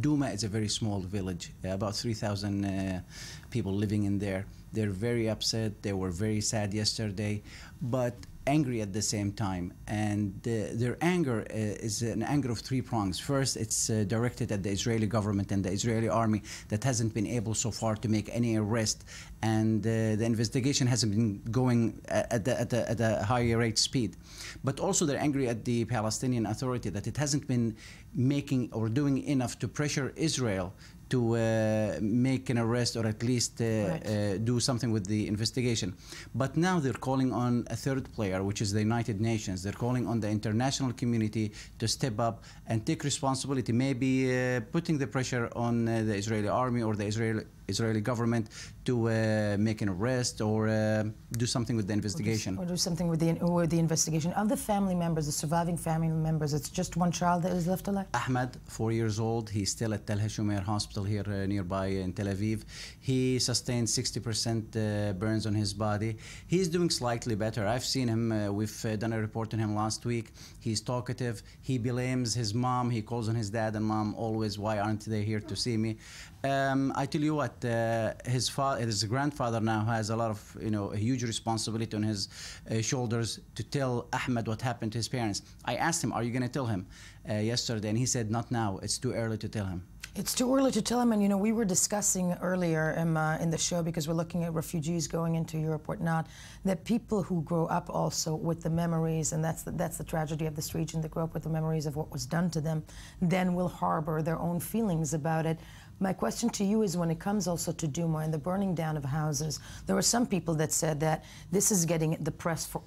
S12: Douma is a very small village, about 3,000 people living in there. They're very upset. They were very sad yesterday, but angry at the same time. And their anger is an anger of 3 prongs. First, it's directed at the Israeli government and the Israeli army that hasn't been able so far to make any arrest. And the investigation hasn't been going at a higher rate speed. But also they're angry at the Palestinian Authority that it hasn't been making or doing enough to pressure Israel to make an arrest or at least do something with the investigation. But now they're calling on a third player, which is the United Nations. They're calling on the international community to step up and take responsibility, maybe putting the pressure on the Israeli army or the Israeli government to make an arrest or do something with the investigation.
S1: Or do something with the investigation. Of the family members, the surviving family members, it's just one child that is left alive?
S12: Ahmed, 4 years old. He's still at Tel Hashomer Hospital here nearby in Tel Aviv. He sustained 60% burns on his body. He's doing slightly better. I've seen him. We've done a report on him last week. He's talkative. He blames his mom. He calls on his dad and mom always, why aren't they here to see me? I tell you what, his grandfather now has a lot of, a huge responsibility on his shoulders to tell Ahmed what happened to his parents. I asked him, are you going to tell him yesterday? And he said, not now. It's too early to tell him.
S1: It's too early to tell him, and we were discussing earlier in the show, because we're looking at refugees going into Europe, whatnot, that people who grow up also with the memories, and that's the tragedy of this region, that grow up with the memories of what was done to them, then will harbor their own feelings about it. My question to you is, when it comes also to Douma and the burning down of houses, there were some people that said that this is getting the press for,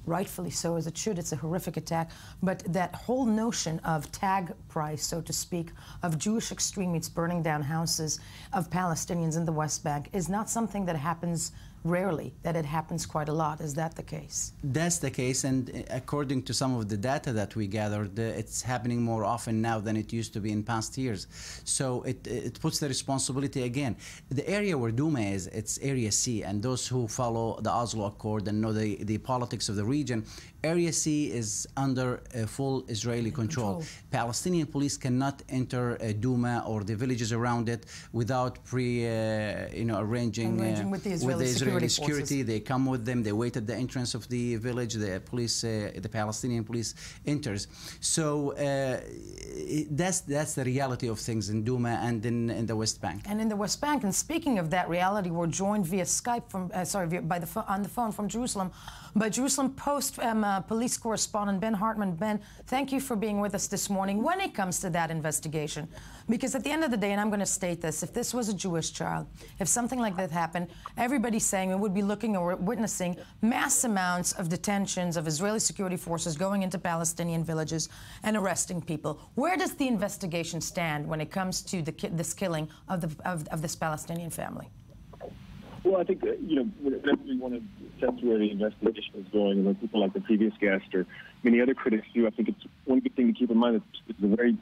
S1: rightfully so, as it should. It's a horrific attack. But that whole notion of tag price, so to speak, of Jewish extremists burning down houses of Palestinians in the West Bank is not something that happens rarely, that it happens quite a lot. Is that the case?
S12: That's the case, and according to some of the data that we gathered, it's happening more often now than it used to be in past years. So it puts the responsibility again. The area where Douma is, it's Area C, and those who follow the Oslo Accord and know the politics of the region, Area C is under full Israeli control. Palestinian police cannot enter Douma or the villages around it without arranging
S1: with the Israeli
S12: security. They come with them. They wait at the entrance of the village. The police, the Palestinian police, enters. So that's the reality of things in Douma and in the West Bank.
S1: And in the West Bank. And speaking of that reality, we're joined via Skype from on the phone from Jerusalem by Jerusalem Post police correspondent Ben Hartman. Ben, thank you for being with us this morning. When it comes to that investigation, because at the end of the day, and I'm going to state this, if this was a Jewish child, if something like that happened, everybody's saying we would be looking or witnessing mass amounts of detentions of Israeli security forces going into Palestinian villages and arresting people. Where does the investigation stand when it comes to this killing of this Palestinian family?
S17: Well, I think whenever we want to assess where the investigation is going, and people like the previous guest or many other critics do, I think it's one good thing to keep in mind that it's a very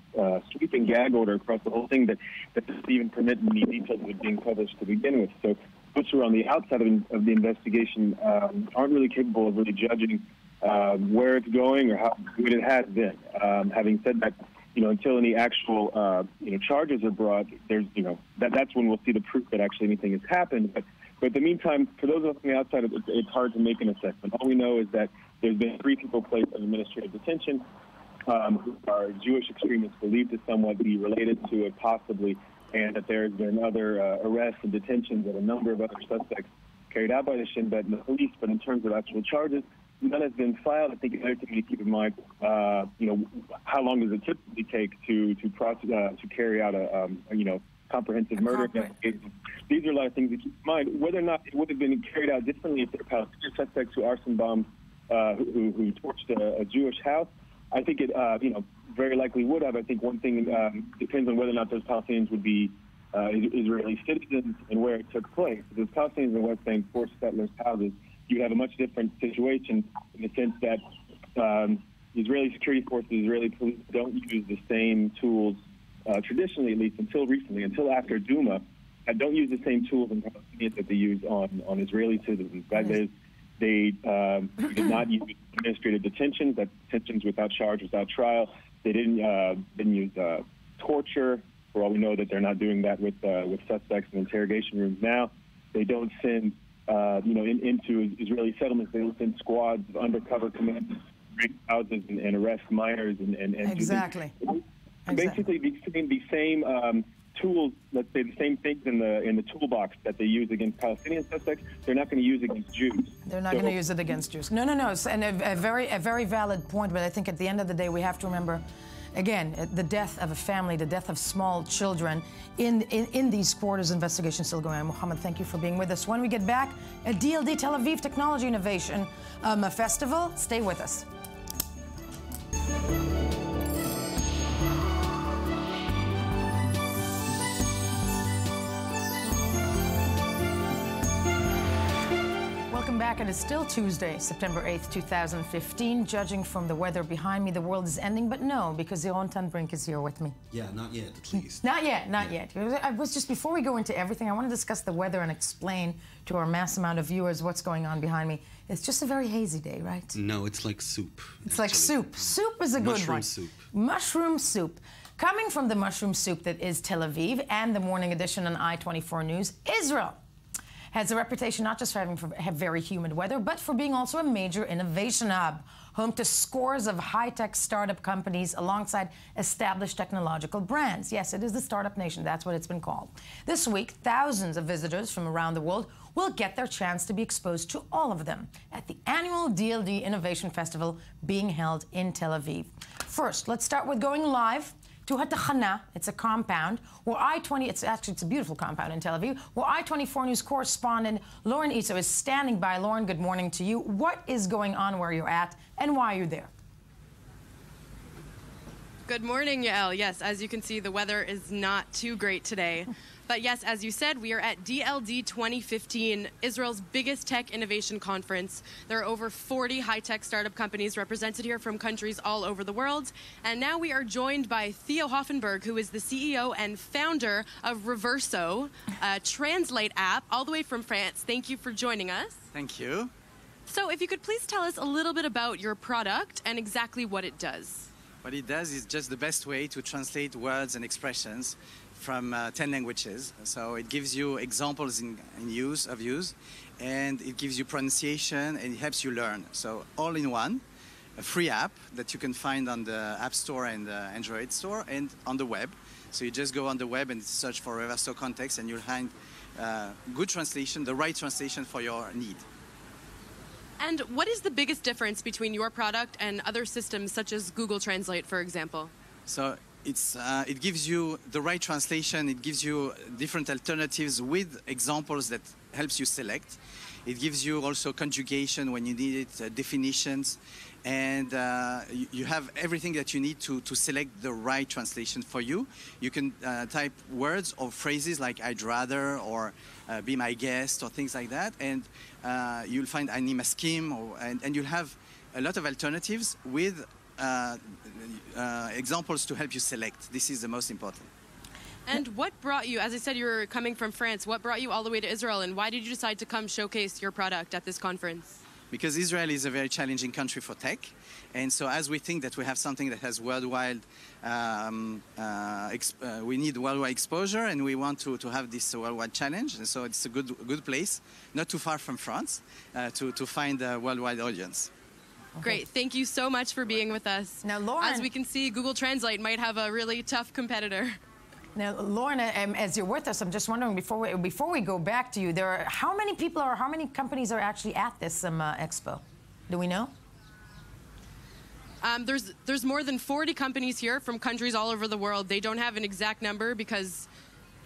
S17: sweeping gag order across the whole thing that doesn't even permit any details of it being published to begin with. So those who are on the outside of the investigation aren't really capable of really judging where it's going or how good it has been. Having said that, until any actual charges are brought, there's that's when we'll see the proof that actually anything has happened. But in the meantime, for those of us on the outside, it's hard to make an assessment. All we know is that there's been 3 people placed in administrative detention who are Jewish extremists believed to somewhat be related to it possibly, and that there's been other arrests and detentions of a number of other suspects carried out by the Shin Bet and the police. But in terms of actual charges, none has been filed. I think another thing to keep in mind, how long does it typically take to carry out a comprehensive murder investigation? These are a lot of things to keep in mind. Whether or not it would have been carried out differently if there are Palestinian suspects who arson bombed, who torched a Jewish house, I think it very likely would have. I think one thing depends on whether or not those Palestinians would be Israeli citizens and where it took place. If those Palestinians in the West Bank forced settlers' houses, you have a much different situation in the sense that Israeli security forces, Israeli police don't use the same tools, traditionally at least until recently, until after Douma, don't use the same tools and Palestinians that they use on Israeli citizens. That is, they did not use administrative detentions, that's detentions without charge, without trial. They didn't use torture. For all we know that they're not doing that with suspects in interrogation rooms now. They don't send into Israeli settlements. They will send squads of undercover commanders, break houses and arrest minors and
S1: exactly.
S17: Basically the same tools, let's say the same things in the toolbox that they use against Palestinian suspects, they're not going to use against Jews.
S1: They're not going to use it against Jews. No. And a very valid point, but I think at the end of the day we have to remember, again, the death of a family, the death of small children in these quarters. Investigation still going on. Mohammed, thank you for being with us. When we get back, a DLD Tel Aviv Technology Innovation Festival. Stay with us. Welcome back. It is still Tuesday, September 8th, 2015. Judging from the weather behind me, the world is ending, but no, because Yaron Tan Brink is here with me.
S18: Yeah, not yet, at least.
S1: Not yet. I was just, before we go into everything, I want to discuss the weather and explain to our mass amount of viewers what's going on behind me. It's just a very hazy day, right?
S18: No, it's like soup.
S1: It's like soup. Soup is a good one.
S18: Mushroom soup.
S1: Mushroom soup. Coming from the mushroom soup that is Tel Aviv and the morning edition on I-24 News, Israel has a reputation not just for having very humid weather, but for being also a major innovation hub, home to scores of high-tech startup companies alongside established technological brands. Yes, it is the startup nation. That's what it's been called. This week, thousands of visitors from around the world will get their chance to be exposed to all of them at the annual DLD Innovation Festival being held in Tel Aviv. First, let's start with going live to Hatachana. It's a compound where it's a beautiful compound in Tel Aviv, where I-24 News correspondent Lauren Iso is standing by. Lauren, good morning to you. What is going on where you're at and why are you there?
S18: Good morning, Yael. Yes, as you can see, the weather is not too great today. But yes, as you said, we are at DLD 2015, Israel's biggest tech innovation conference. There are over 40 high-tech startup companies represented here from countries all over the world. And now we are joined by Theo Hoffenberg, who is the CEO and founder of Reverso, a translate app all the way from France. Thank you for joining us.
S19: Thank you.
S18: So if you could please tell us a little bit about your product and exactly what it does.
S19: What it does is just the best way to translate words and expressions from 10 languages. So it gives you examples in use, and it gives you pronunciation, and it helps you learn. So all in one, a free app that you can find on the App Store and the Android Store and on the web. So you just go on the web and search for Reverso context, and you'll find good translation, the right translation for your need.
S18: And what is the biggest difference between your product and other systems such as Google Translate, for example?
S19: So it gives you the right translation. It gives you different alternatives with examples that helps you select. It gives you also conjugation when you need it, definitions, and you have everything that you need to select the right translation for you. You can type words or phrases like I'd rather or be my guest or things like that, and you'll find Ani Maskim, and you'll have a lot of alternatives with examples to help you select. This is the most important.
S18: And what brought you, as I said, you're coming from France, what brought you all the way to Israel, and why did you decide to come showcase your product at this conference?
S19: Because Israel is a very challenging country for tech, and so as we think that we have something that has worldwide, we need worldwide exposure, and we want to have this worldwide challenge, and so it's a good place, not too far from France, to find a worldwide audience.
S18: Great. Thank you so much for being with us.
S1: Now, Lauren,
S18: as we can see, Google Translate might have a really tough competitor.
S1: Now, Lauren, as you're with us, I'm just wondering, before we go back to you, how many people or how many companies are actually at this expo? Do we know?
S18: There's more than 40 companies here from countries all over the world. They don't have an exact number because,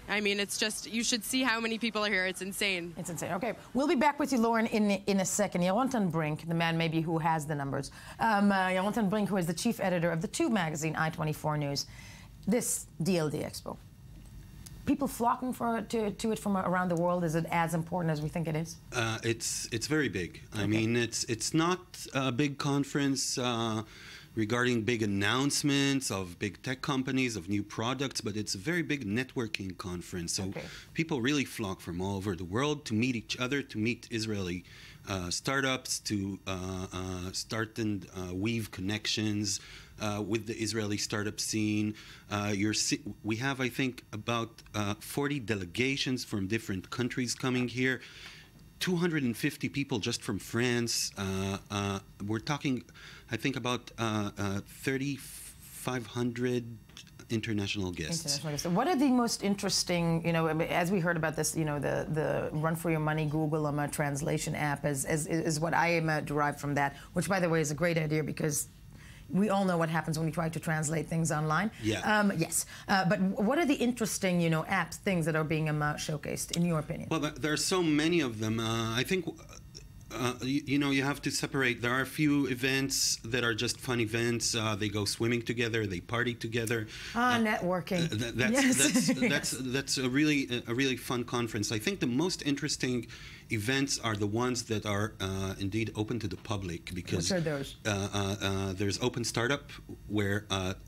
S18: I mean, it's just, you should see how many people are here. It's insane.
S1: It's insane. Okay, we'll be back with you, Lauren, in a second. Yarontan Brink, the man maybe who has the numbers. Yarontan Brink, who is the chief editor of the Tube magazine, I-24 News. This DLD Expo, people flocking to it from around the world. Is it as important as we think it is?
S20: It's very big. Okay. I mean, it's not a big conference regarding big announcements of big tech companies, of new products, but it's a very big networking conference. So people really flock from all over the world to meet each other, to meet Israeli startups, to start and weave connections with the Israeli startup scene. We have, I think, about 40 delegations from different countries coming here. 250 people just from France. We're talking, I think, about 3,500 international guests.
S1: What are the most interesting, as we heard about this, the Run for Your Money Google translation app is what I am derived from that, which, by the way, is a great idea because we all know what happens when you try to translate things online.
S20: Yeah.
S1: Yes. But what are the interesting, apps, things that are being showcased, in your opinion?
S20: Well, there are so many of them. I think, you have to separate. There are a few events that are just fun events. They go swimming together. They party together.
S1: Networking.
S20: That's a really fun conference. I think the most interesting events are the ones that are indeed open to the public, because
S1: what are those?
S20: There's Open Startup, where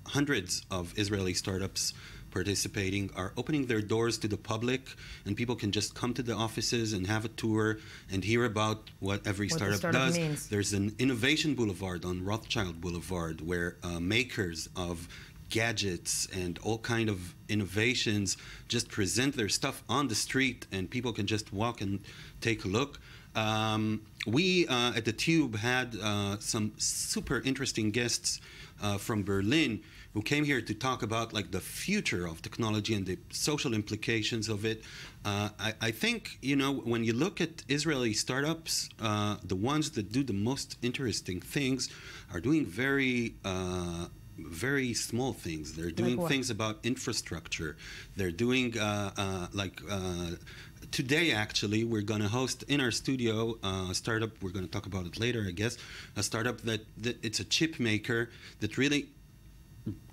S20: hundreds of Israeli startups participating are opening their doors to the public, and people can just come to the offices and have a tour and hear about what every startup does.
S1: Means.
S20: There's an Innovation Boulevard on Rothschild Boulevard, where makers of gadgets and all kind of innovations, just present their stuff on the street and people can just walk and take a look. We at the Tube had some super interesting guests from Berlin who came here to talk about like the future of technology and the social implications of it. I think, you know, when you look at Israeli startups, the ones that do the most interesting things are doing very small things. They're doing things about infrastructure. They're doing today, actually, we're going to host in our studio a startup. We're going to talk about it later, I guess. A startup that it's a chip maker that really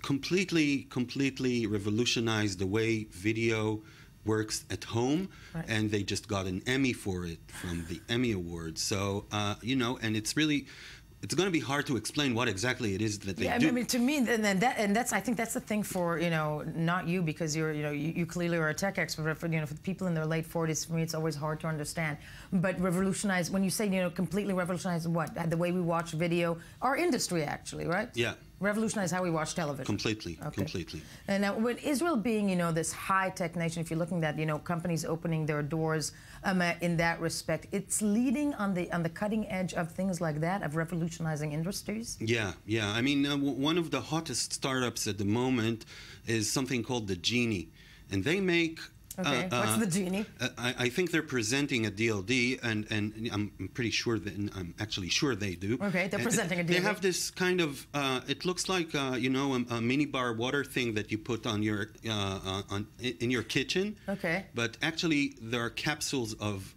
S20: completely revolutionized the way video works at home, and they just got an Emmy for it from the Emmy Awards. So you know, and it's going to be hard to explain what exactly it is that they do.
S1: I mean, to me, and that's I think that's the thing for, you know, not you, because you're, you know, you clearly are a tech expert, but for, you know, for people in their late 40s, for me, it's always hard to understand. But revolutionize, when you say, you know, completely revolutionize what? The way we watch video, our industry, actually, right?
S20: Yeah.
S1: Revolutionize how we watch television.
S20: Completely.
S1: And now, with Israel being, you know, this high-tech nation, if you're looking at, you know, companies opening their doors in that respect, it's leading on the cutting edge of things like that, of revolutionizing industries.
S20: Yeah. I mean, one of the hottest startups at the moment is something called the Genie, and they make.
S1: Okay, what's the Genie?
S20: I think they're presenting a DLD, and I'm pretty sure that I'm actually sure they do.
S1: Okay, they're presenting a DLD.
S20: They have this kind of it looks like you know, a mini bar water thing that you put on your in your kitchen.
S1: Okay.
S20: But actually, there are capsules of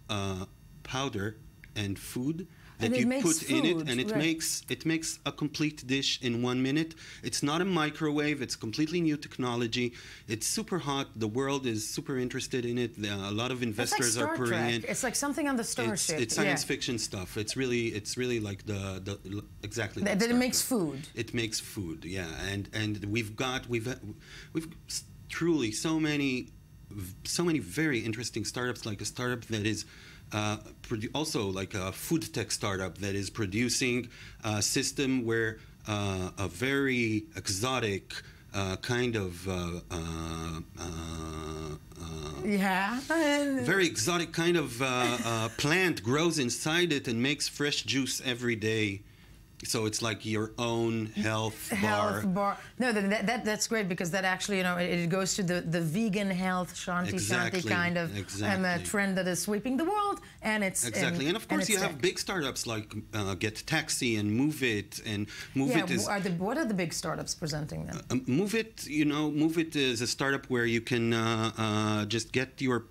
S20: powder and food that you put in it, and it makes a complete dish in 1 minute. It's not a microwave. It's completely new technology. It's super hot. The world is super interested in it. A lot of investors are pouring in.
S1: It's like something on the Starship.
S20: It's science fiction stuff. It's really like the exactly.
S1: That it makes food.
S20: It makes food, yeah. And we've truly so many very interesting startups, like a startup that is. Also like a food tech startup that is producing a system where a very exotic kind of very exotic kind of plant grows inside it and makes fresh juice every day. So it's like your own health bar.
S1: No, that's great, because that actually, you know, it goes to the vegan health shanti kind of trend that is sweeping the world, and it's
S20: and of course you have big startups like Get Taxi and Move It, and Move It is.
S1: What are the big startups presenting then?
S20: Move It, you know, Move It is a startup where you can just get your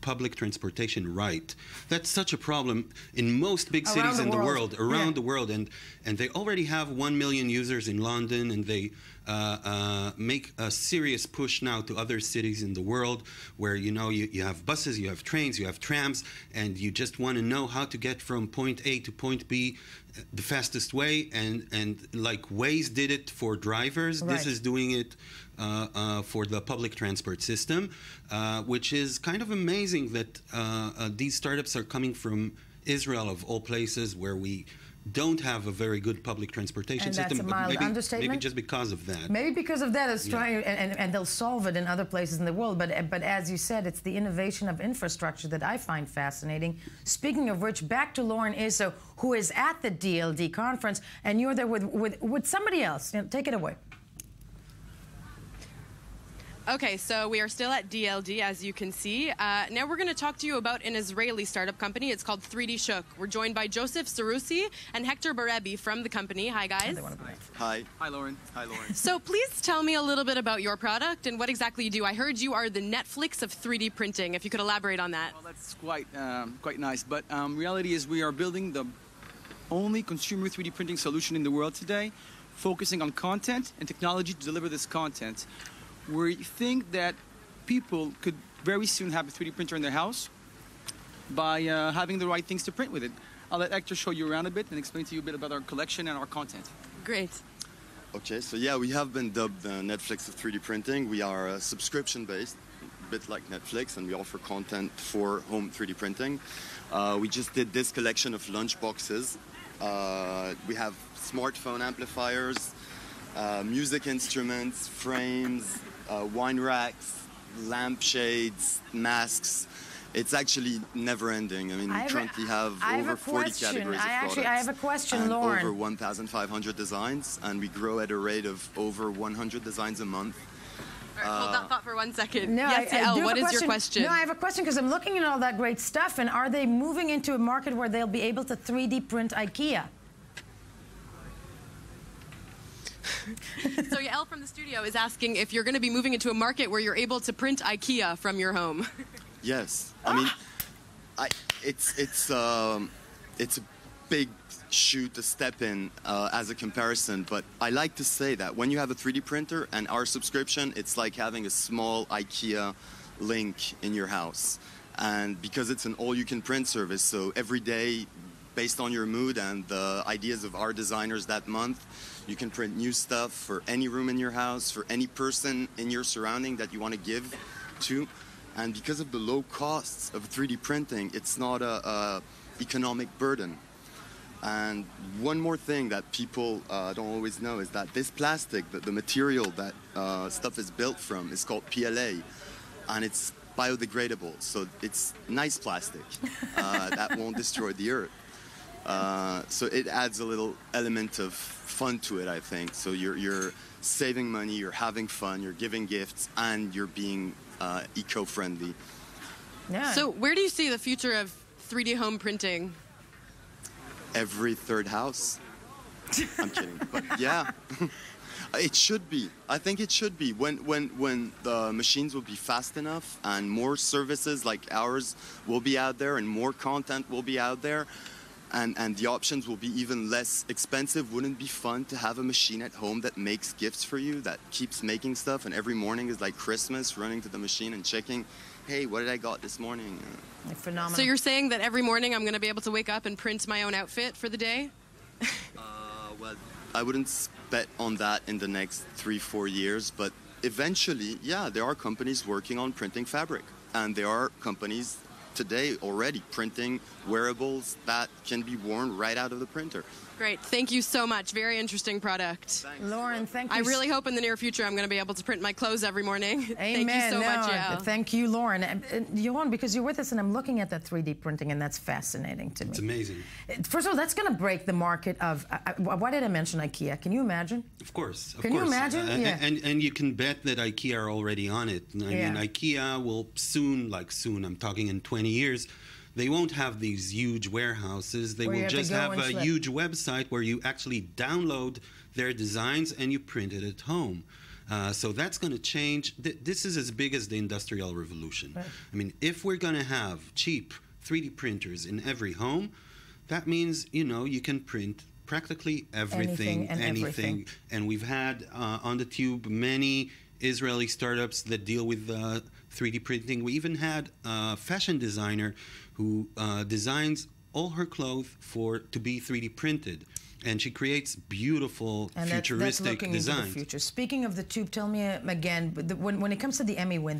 S20: public transportation right. That's such a problem in most big cities in the world, around the world, and they already have 1 million users in London, and they make a serious push now to other cities in the world where, you know, you have buses, you have trains, you have trams, and you just want to know how to get from point A to point B the fastest way, and like Waze did it for drivers, this is doing it for the public transport system, which is kind of amazing that these startups are coming from Israel, of all places, where we don't have a very good public transportation system.
S1: That's a mild understatement.
S20: Maybe just because of that.
S1: Maybe because of that, it's trying, and they'll solve it in other places in the world. But as you said, it's the innovation of infrastructure that I find fascinating. Speaking of which, back to Lauren Izzo, who is at the DLD conference, and you're there with somebody else. You know, take it away.
S18: Okay, so we are still at DLD, as you can see. Now we're going to talk to you about an Israeli startup company. It's called 3D Shook. We're joined by Joseph Sarusi and Hector Barebi from the company. Hi, guys.
S21: Hi. Hi, Lauren. Hi, Lauren.
S18: So please tell me a little bit about your product and what exactly you do. I heard you are the Netflix of 3D printing. If you could elaborate on that.
S21: Well, that's quite nice. But reality is we are building the only consumer 3D printing solution in the world today, focusing on content and technology to deliver this content. We think that people could very soon have a 3D printer in their house by having the right things to print with it. I'll let Hector show you around a bit and explain to you a bit about our collection and our content.
S18: Great.
S21: Okay, so yeah, we have been dubbed the Netflix of 3D printing. We are subscription-based, a bit like Netflix, and we offer content for home 3D printing. We just did this collection of lunch boxes. We have smartphone amplifiers,
S5: music instruments, frames, wine racks, lampshades, masks. It's actually never ending. I mean, we currently have over 40 categories of products.
S1: I have a question,
S5: and
S1: Lauren.
S5: over 1,500 designs, and we grow at a rate of over 100 designs a month.
S18: All right, hold that thought for 1 second.
S1: No,
S18: yes, Yael, what is your question?
S1: No, I have a question because I'm looking at all that great stuff, and are they moving into a market where they'll be able to 3D print IKEA?
S18: So Yael from the studio is asking if you're going to be moving into a market where you're able to print IKEA from your home.
S5: Yes, I mean, it's a big shoe to step in as a comparison, but I like to say that when you have a 3D printer and our subscription, it's like having a small IKEA link in your house. And because it's an all-you-can-print service, so every day, based on your mood and the ideas of our designers that month, you can print new stuff for any room in your house, for any person in your surrounding that you want to give to. And because of the low costs of 3D printing, it's not a economic burden. And one more thing that people don't always know is that this plastic, the material that stuff is built from, is called PLA, and it's biodegradable. So it's nice plastic that won't destroy the earth. So it adds a little element of fun to it, I think. So you're saving money, you're having fun, you're giving gifts, and you're being eco-friendly.
S18: Yeah. So where do you see the future of 3D home printing?
S5: Every third house. I'm kidding, but yeah. It should be. I think it should be. When the machines will be fast enough and more services like ours will be out there and more content will be out there, and the options will be even less expensive. Wouldn't it be fun to have a machine at home that makes gifts for you, that keeps making stuff, and every morning is like Christmas, running to the machine and checking, hey, what did I got this morning?
S1: Phenomenal.
S18: So you're saying that every morning I'm going to be able to wake up and print my own outfit for the day?
S5: Well, I wouldn't bet on that in the next 3-4 years, but eventually, yeah, there are companies working on printing fabric, and there are companies today already printing wearables that can be worn right out of the printer.
S18: Great. Thank you so much. Very interesting product.
S5: Thanks.
S1: Lauren, thank you.
S18: I really hope in the near future I'm going to be able to print my clothes every morning.
S1: Amen.
S18: Thank you so much, Yael.
S1: Thank you, Lauren. Johan, because you're with us and I'm looking at that 3D printing, and that's fascinating to me.
S20: It's amazing.
S1: First of all, that's going to break the market of, why did I mention IKEA? Can you imagine?
S20: Of course.
S1: Can you imagine? Yeah.
S20: And you can bet that IKEA are already on it. I mean, IKEA will soon, I'm talking in 20 years, they won't have these huge warehouses. They will just have a huge website where you actually download their designs and you print it at home. So that's going to change. This is as big as the Industrial Revolution. Right. I mean, if we're going to have cheap 3D printers in every home, that means, you can print practically everything, anything. And we've had on the tube many Israeli startups that deal with 3D printing. We even had a fashion designer who designs all her clothes to be 3D printed. And she creates beautiful, futuristic
S1: that's looking
S20: designs.
S1: Into the future. Speaking of the tube, tell me again, when it comes to the Emmy win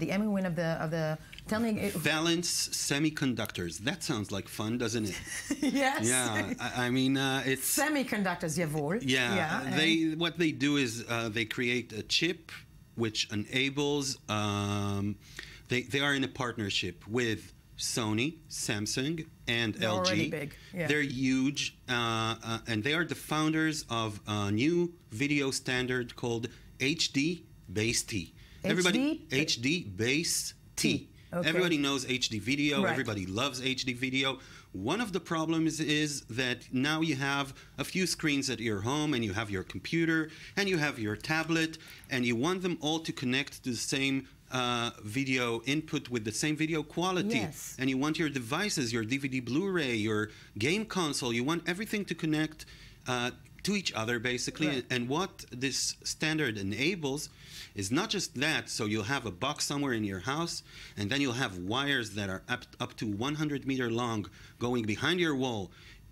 S1: of the tell me.
S5: Valence Semiconductors. That sounds like fun, doesn't it?
S1: Yes.
S5: Yeah, I mean, it's...
S1: Semiconductors, jawohl.
S5: Yeah, what they do is they create a chip which enables... They are in a partnership with Sony, Samsung, and
S1: They're
S5: LG.
S1: Already big. Yeah.
S5: They're huge, and they are the founders of a new video standard called HD Base T. HD Base T. Okay. Everybody knows HD video. Right. Everybody loves HD video. One of the problems is that now you have a few screens at your home, and you have your computer, and you have your tablet, and you want them all to connect to the same video input with the same video quality.
S1: Yes.
S5: And you want your devices, your DVD Blu-ray, your game console, you want everything to connect to each other, basically. Right. And what this standard enables is not just that, so you'll have a box somewhere in your house, and then you'll have wires that are up to 100 meter long going behind your wall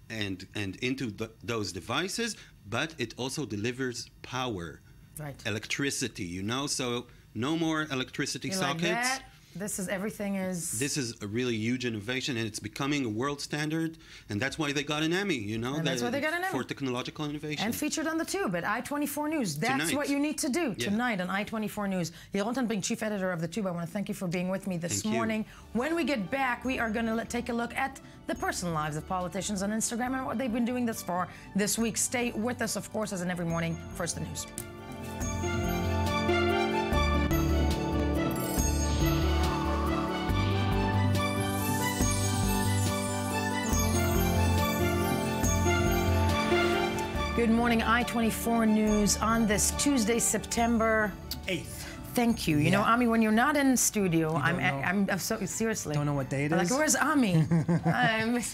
S5: and into those devices, but it also delivers power,
S1: right.
S5: Electricity, so no more electricity sockets.
S1: Like This is everything is.
S20: This is a really huge innovation, and it's becoming a world standard, and that's why they got an Emmy. You know,
S1: And that's why they got an Emmy.
S20: for technological innovation.
S1: And featured on the Tube at I-24 News. That's
S20: Tonight.
S1: what you need to do
S20: Yeah.
S1: tonight on I-24 News. Yaron Tanbring, Chief Editor of the Tube, I want to thank you for being with me this
S20: Thank you.
S1: morning. When we get back, we are going to take a look at the personal lives of politicians on Instagram and what they've been doing thus far this week. Stay with us, of course, as in every morning. First, the news. Good morning, I-24 News on this Tuesday, September
S8: 8th.
S1: Thank you. You know, Ami, when you're not in studio, I'm so seriously.
S8: Don't know what day it
S1: Like,
S8: is?
S1: where's Ami?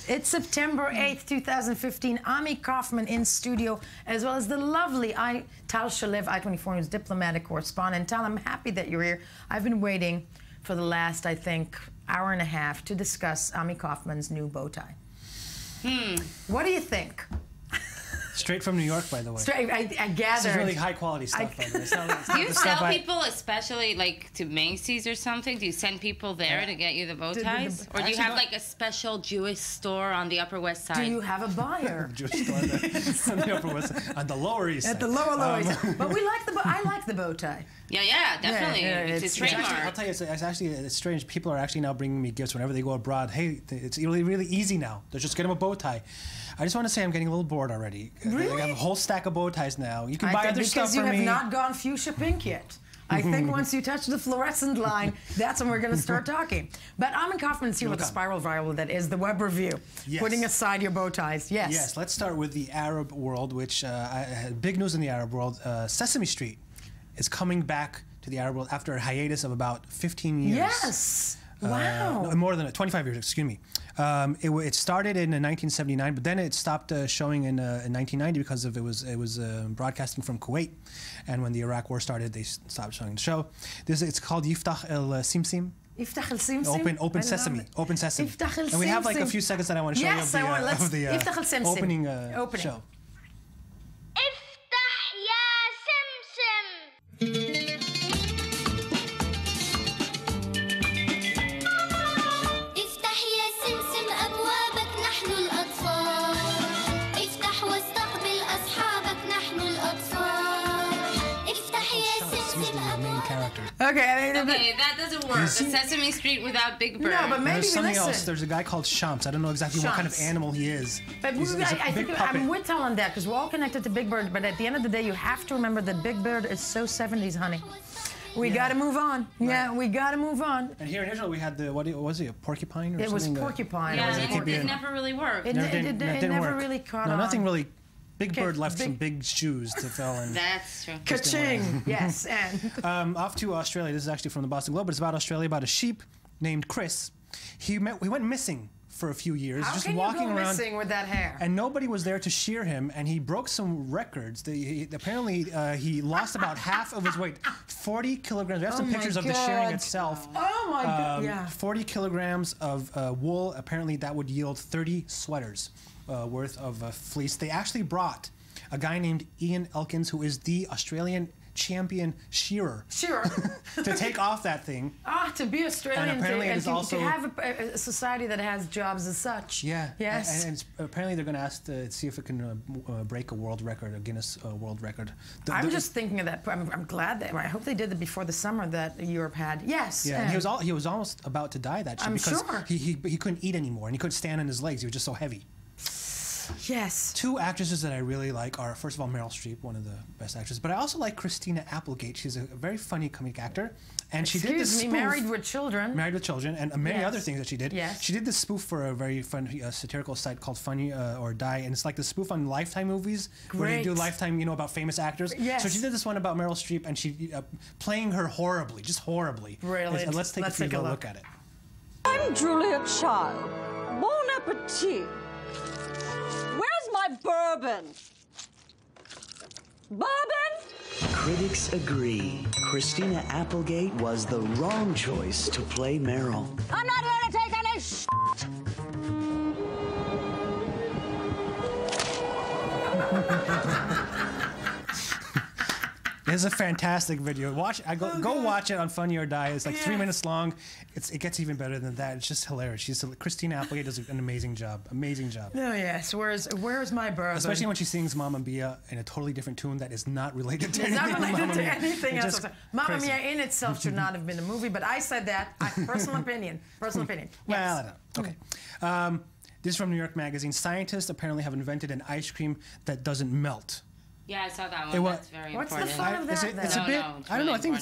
S1: It's September 8th, 2015. Ami Kaufman in studio, as well as the lovely Tal Shalev, I-24 News diplomatic correspondent. Tal, I'm happy that you're here. I've been waiting for the last, I think, hour and a half to discuss Ami Kaufman's new bow tie. What do you think?
S8: Straight from New York, by the way.
S1: Straight, I gathered.
S8: This is really high quality stuff. By the way. It's not, it's
S7: Do
S8: not
S7: you
S8: the
S7: sell
S8: stuff I-
S7: people, especially like to Macy's or something? Do you send people there to get you the bow ties? Or do you
S8: Actually,
S7: have
S8: no.
S7: like a special Jewish store on the Upper West Side?
S1: Do you have a buyer?
S8: Jewish store on the Upper West Side, on the Lower East Side.
S1: At the lower East Side. But we like the I like the bow tie.
S7: Yeah, definitely.
S1: Yeah,
S7: it's a
S8: It's
S7: trademark.
S8: actually, I'll tell you, it's strange. People are actually now bringing me gifts whenever they go abroad. Hey, it's really, really easy now. They're just get them a bow tie. I just want to say I'm getting a little bored already.
S1: Really?
S8: I have a whole stack of bow ties now. You can buy
S1: think
S8: other stuff
S1: because you
S8: for
S1: have
S8: me.
S1: not gone fuchsia pink yet. I think once you touch the fluorescent line, that's when we're going to start talking. But Amin Kaufman's here with the spiral viral that is the web review.
S8: Yes.
S1: Putting aside your bow ties. Yes.
S8: Yes, let's start with the Arab world, which had big news in the Arab world. Sesame Street is coming back to the Arab world after a hiatus of about 15 years.
S1: Yes. Wow.
S8: No, more than 25 years, excuse me. It started in 1979, but then it stopped showing in 1990 because of it was broadcasting from Kuwait, and when the Iraq War started, they stopped showing the show. It's called Yiftach El Simsim.
S1: Yiftach El Simsim.
S8: Open Sesame. Open Sesame.
S1: Yiftach El Simsim.
S8: And we have like a few seconds that I want to show you of the,
S1: Yiftach El Simsim.
S8: opening show.
S4: افتح يا سمسم افتح يا سمسم أبوابك نحن الأطفال افتح واستقبل أصحابك نحن الأطفال افتح يا سمسم
S1: Okay,
S7: that doesn't work.
S8: see-
S7: The Sesame Street without Big Bird.
S1: No, but maybe
S8: There's something
S1: listen.
S8: else. There's a guy called Shams. I don't know exactly what kind of
S1: Shams.
S8: animal he is.
S1: But
S8: He's a
S1: I
S8: big
S1: think
S8: puppet.
S1: I'm with Tal on that because we're all connected to Big Bird. But at the end of the day, you have to remember that Big Bird is so 70s, honey. We got to move on. Yeah, we got to move on.
S8: And here in Israel, we had what was it? A porcupine or
S1: It was
S8: something?
S1: porcupine.
S7: Yeah,
S8: It could be
S7: it
S8: a-
S7: never really worked.
S1: It
S8: didn't
S1: never
S8: work.
S1: really caught
S8: No,
S1: on.
S8: nothing really. Big
S1: Okay,
S8: Bird left
S1: big-
S8: some big shoes to fill in.
S7: That's true.
S1: Ka-ching! Yes, and
S8: Off to Australia. This is actually from the Boston Globe, but it's about Australia, about a sheep named Chris. He went missing for a few years,
S1: how
S8: just
S1: can
S8: walking
S1: you go
S8: around.
S1: missing with that hair?
S8: And nobody was there to shear him, and he broke some records. Apparently, he lost about half of his weight, 40 kilograms. We have some
S1: Oh my
S8: pictures of the shearing
S1: God.
S8: itself.
S1: Oh my God! Yeah.
S8: 40 kilograms of wool. Apparently, that would yield 30 sweaters worth of fleece. They actually brought a guy named Ian Elkins, who is the Australian champion shearer, to take off that thing.
S1: To be Australian,
S8: And apparently it is
S1: to
S8: also-
S1: have a society that has jobs as such.
S8: Yeah.
S1: Yes.
S8: And apparently they're going to ask to see if it can break a world record, a Guinness World Record.
S1: I'm just thinking of that. I'm glad that. I hope they did it before the summer that Europe had. Yes.
S8: Yeah, and he was almost about to die that year
S1: I'm
S8: because
S1: sure.
S8: he couldn't eat anymore and he couldn't stand on his legs. He was just so heavy.
S1: Yes.
S8: Two actresses that I really like are, first of all, Meryl Streep, one of the best actresses, but I also like Christina Applegate. She's a very funny comedic actor, and she did this
S1: Excuse me,
S8: spoof.
S1: Married with Children.
S8: Married with Children, and many
S1: Yes.
S8: other things that she did.
S1: Yes.
S8: She did this spoof for a very fun satirical site called Funny or Die, and it's like the spoof on Lifetime movies, where they do
S1: Great.
S8: Lifetime, about famous actors.
S1: Yes.
S8: So she did this one about Meryl Streep, and she playing her horribly, just horribly.
S1: Brilliant.
S8: And let's take
S1: Let's
S8: a
S1: take a
S8: look at it.
S22: I'm Julia Child. Bon appetit. Where's my bourbon? Bourbon?
S23: Critics agree. Christina Applegate was the wrong choice to play Meryl.
S22: I'm not here to take any shit.
S8: It's a fantastic video. Go watch it on Funny or Die. It's like 3 minutes long. It gets even better than that. It's just hilarious. Christina Applegate does an amazing job. Amazing job.
S1: Oh yes. Where's my bourbon?
S8: Especially when she sings Mamma Mia in a totally different tune that is not related to
S1: It's
S8: anything.
S1: not related
S8: Mamma
S1: to
S8: Mia.
S1: anything
S8: It's
S1: else.
S8: just
S1: Mamma
S8: crazy.
S1: Mia in itself should not have been a movie, but I said that. Personal opinion. Personal opinion. Yes.
S8: Well, I don't know. Okay. This is from New York Magazine. Scientists apparently have invented an ice cream that doesn't melt.
S7: Yeah, I saw that one. That's very important.
S1: What's the fun of that?
S8: It's a bit. I don't know. I think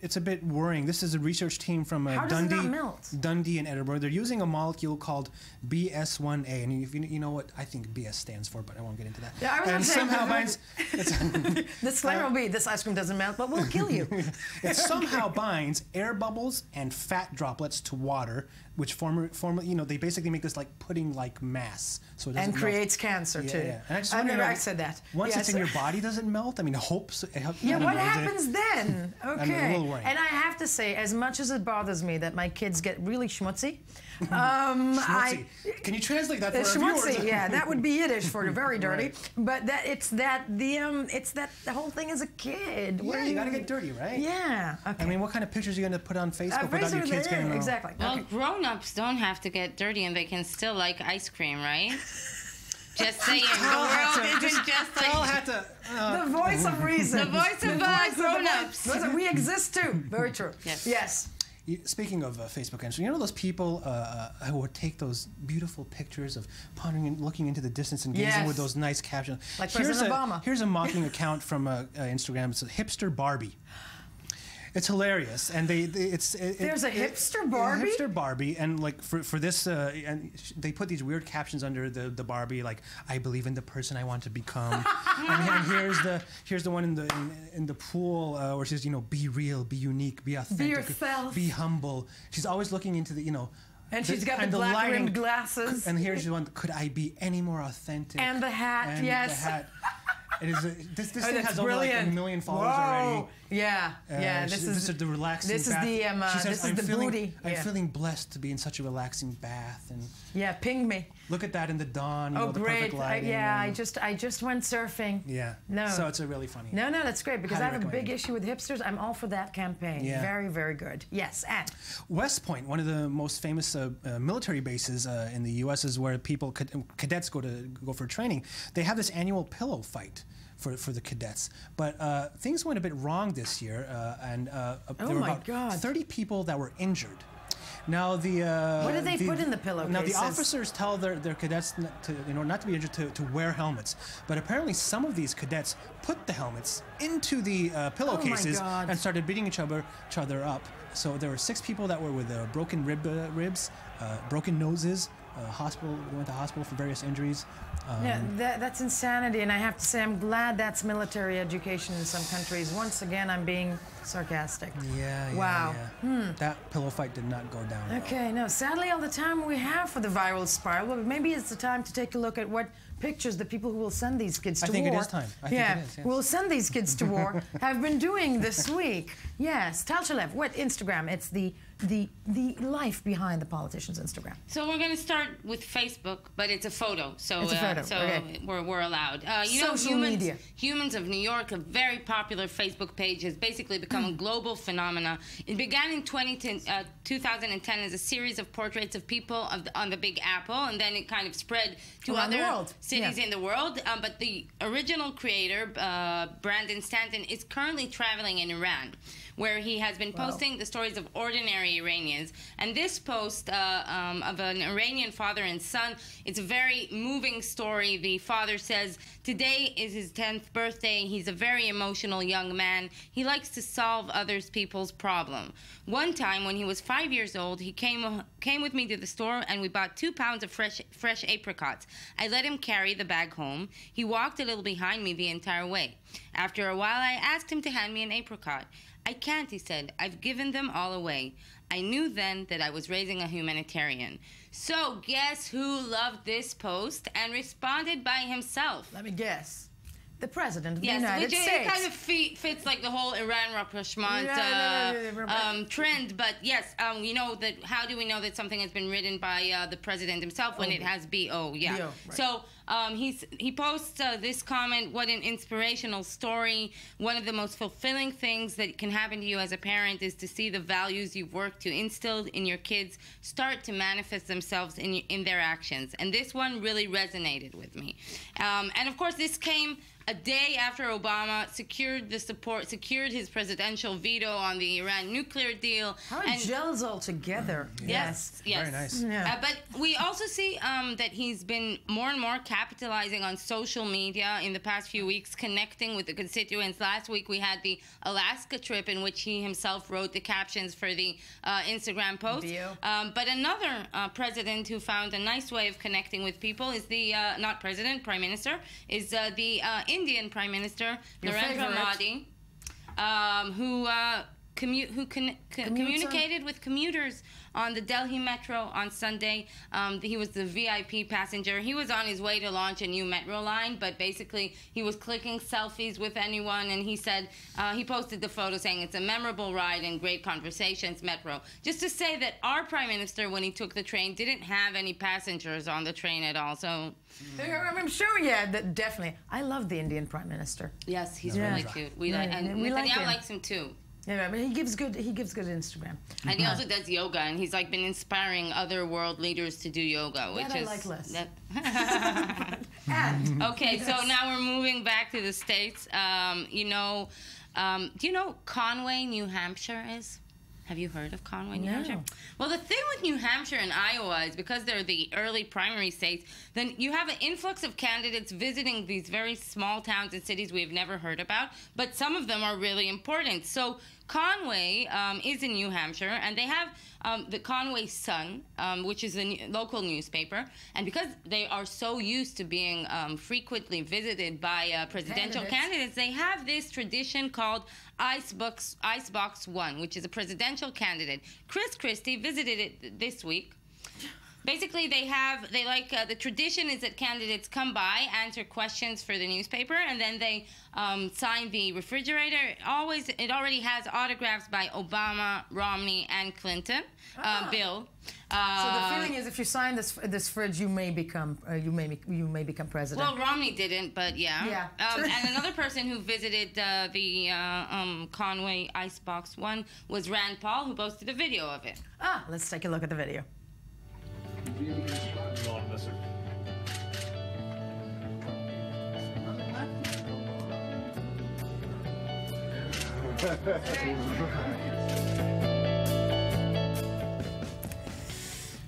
S8: it's a bit worrying. This is a research team from
S1: How does it not melt?
S8: Dundee and Edinburgh. They're using a molecule called BS1A, and if you know what I think BS stands for, but I won't get into that.
S1: Yeah, I was
S8: and somehow binds.
S1: The disclaimer will be: this ice cream doesn't melt, but will kill you.
S8: It somehow binds air bubbles and fat droplets to water, which form they basically make this like pudding-like mass. So it doesn't
S1: And
S8: melt.
S1: creates cancer too.
S8: Yeah. And
S1: I said that.
S8: Once
S1: Yes.
S8: it's in your body, does it melt? I mean,
S1: Yeah, what happens then?
S8: I'm a
S1: Okay.
S8: little worried.
S1: And I have to say, as much as it bothers me that my kids get really schmutzy,
S8: Schmutzy. Can you translate that for our
S1: schmutzy,
S8: viewers?
S1: yeah, that would be Yiddish for very dirty. But it's that the whole thing as a kid.
S8: Yeah, you gotta get dirty, right?
S1: Yeah. Okay.
S8: I mean, what kind of pictures are you gonna put on Facebook without your kids getting all...
S1: Exactly.
S7: Well, grown-ups don't have to get dirty, and they can still like ice cream, right? Just saying, the world isn't just like...
S1: the voice of reason.
S7: The voice of grown-ups.
S1: Listen, we exist too. Very true. Yes.
S8: Speaking of Facebook and you know those people who would take those beautiful pictures of pondering and looking into the distance and gazing with those nice captions.
S1: Like President Obama.
S8: Here's a mocking account from Instagram. It's a hipster Barbie. It's hilarious, and
S1: there's a hipster Barbie.
S8: Hipster Barbie, and like for this, and they put these weird captions under the Barbie, like "I believe in the person I want to become," and here's the one in the pool where she's be real, be unique, be authentic,
S1: be yourself,
S8: be humble. She's always looking into the
S1: And she's got the black rimmed glasses.
S8: And here's the one: could I be any more authentic?
S1: And the hat,
S8: and
S1: yes.
S8: The hat. It is this thing has
S1: brilliant.
S8: over like 1 million followers already.
S1: Yeah,
S8: This is the relaxing
S1: this
S8: bath.
S1: Is the,
S8: she says,
S1: this is the booty.
S8: I'm feeling blessed to be in such a relaxing bath. And
S1: yeah, ping me.
S8: Look at that in the dawn.
S1: Oh,
S8: the
S1: great.
S8: perfect lighting.
S1: I just went surfing.
S8: Yeah.
S1: No.
S8: So it's a really funny.
S1: No, that's great because I
S8: Highly
S1: have a big
S8: recommend.
S1: issue with hipsters. I'm all for that campaign.
S8: Yeah.
S1: Very, very good. Yes, and
S8: West Point, one of the most famous military bases in the U.S., is where cadets go for training. They have this annual pillow fight for the cadets. But things went a bit wrong this year, and there were about 30 people that were injured. Now
S1: what did they put in the pillowcases?
S8: Now the officers tell their cadets not to be injured to wear helmets, but apparently some of these cadets put the helmets into the pillowcases and started beating each other up. So there were 6 people that were with broken ribs, broken noses. Went to hospital for various injuries.
S1: Yeah, that's insanity, and I have to say I'm glad that's military education in some countries. Once again, I'm being sarcastic.
S8: Yeah.
S1: Wow.
S8: Yeah. That pillow fight did not go down.
S1: Okay, no, sadly all the time we have for the viral spiral, but maybe it's the time to take a look at what pictures the people who will send these kids to war.
S8: I think it is time. I think it is, yes.
S1: Will send these kids to war have been doing this week. Yes, Tal Shalev, what Instagram? It's the life behind the politicians' Instagram.
S7: So we're going to start with Facebook, but it's a photo. So
S1: it's a photo.
S7: Okay. we're allowed.
S1: Social media.
S7: Humans of New York, a very popular Facebook page, has basically become a global phenomenon. It began in 2010 as a series of portraits of people on the Big Apple, and then it kind of spread to
S1: around the
S7: other
S1: world.
S7: cities in the world. But the original creator, Brandon Stanton, is currently traveling in Iran, where he has been posting the stories of ordinary Iranians. And this post of an Iranian father and son, it's a very moving story. The father says, today is his 10th birthday. He's a very emotional young man. He likes to solve other people's problem. One time when he was 5 years old, he came with me to the store and we bought 2 pounds of fresh apricots. I let him carry the bag home. He walked a little behind me the entire way. After a while, I asked him to hand me an apricot. I can't, he said. I've given them all away. I knew then that I was raising a humanitarian. So guess who loved this post and responded by himself?
S1: Let me guess. The President of the
S7: Yes,
S1: United
S7: which
S1: States.
S7: it kind of fits like the whole Iran rapprochement trend. But yes, you know that. How do we know that something has been written by the president himself when it has B.O.? Yeah.
S1: B.O., right.
S7: So He posts this comment: "What an inspirational story! One of the most fulfilling things that can happen to you as a parent is to see the values you've worked to instill in your kids start to manifest themselves in their actions." And this one really resonated with me. And of course, this came a day after Obama secured his presidential veto on the Iran nuclear deal.
S1: How it gels all together.
S7: Yes.
S8: Very nice.
S1: Yeah.
S7: But we also see that he's been more and more capitalizing on social media in the past few weeks, connecting with the constituents. Last week we had the Alaska trip in which he himself wrote the captions for the Instagram post. But another president who found a nice way of connecting with people is the, not president, prime minister, is the Indian Prime Minister, Narendra Modi, who communicated with commuters on the Delhi Metro on Sunday. He was the VIP passenger. He was on his way to launch a new metro line, but basically he was clicking selfies with anyone, and he said, he posted the photo saying, "It's a memorable ride and great conversations, Metro." Just to say that our Prime Minister, when he took the train, didn't have any passengers on the train at all, so...
S1: I'm sure, yeah, definitely. I love the Indian Prime Minister.
S7: Yes, he's really cute. And
S1: we
S7: Netanyahu likes him too.
S1: Yeah, but he gives good Instagram.
S7: And he also does yoga, and he's like been inspiring other world leaders to do yoga, which
S1: I
S7: is
S1: like less.
S7: Okay, so now we're moving back to the States. Do you know Conway, New Hampshire is? Have you heard of Conway, New Hampshire? Well, the thing with New Hampshire and Iowa is because they're the early primary states, then you have an influx of candidates visiting these very small towns and cities we've never heard about, but some of them are really important. So Conway is in New Hampshire, and they have the Conway Sun, which is a local newspaper. And because they are so used to being frequently visited by presidential candidates, they have this tradition called Icebox One, which is a presidential candidate. Chris Christie visited it this week. Basically, the tradition is that candidates come by, answer questions for the newspaper, and then they sign the refrigerator. It already has autographs by Obama, Romney, and Clinton. Bill.
S1: So the feeling is, if you sign this fridge, you may become president.
S7: Well, Romney didn't, but yeah. And another person who visited the Conway Icebox One was Rand Paul, who posted a video of it.
S1: Let's take a look at the video.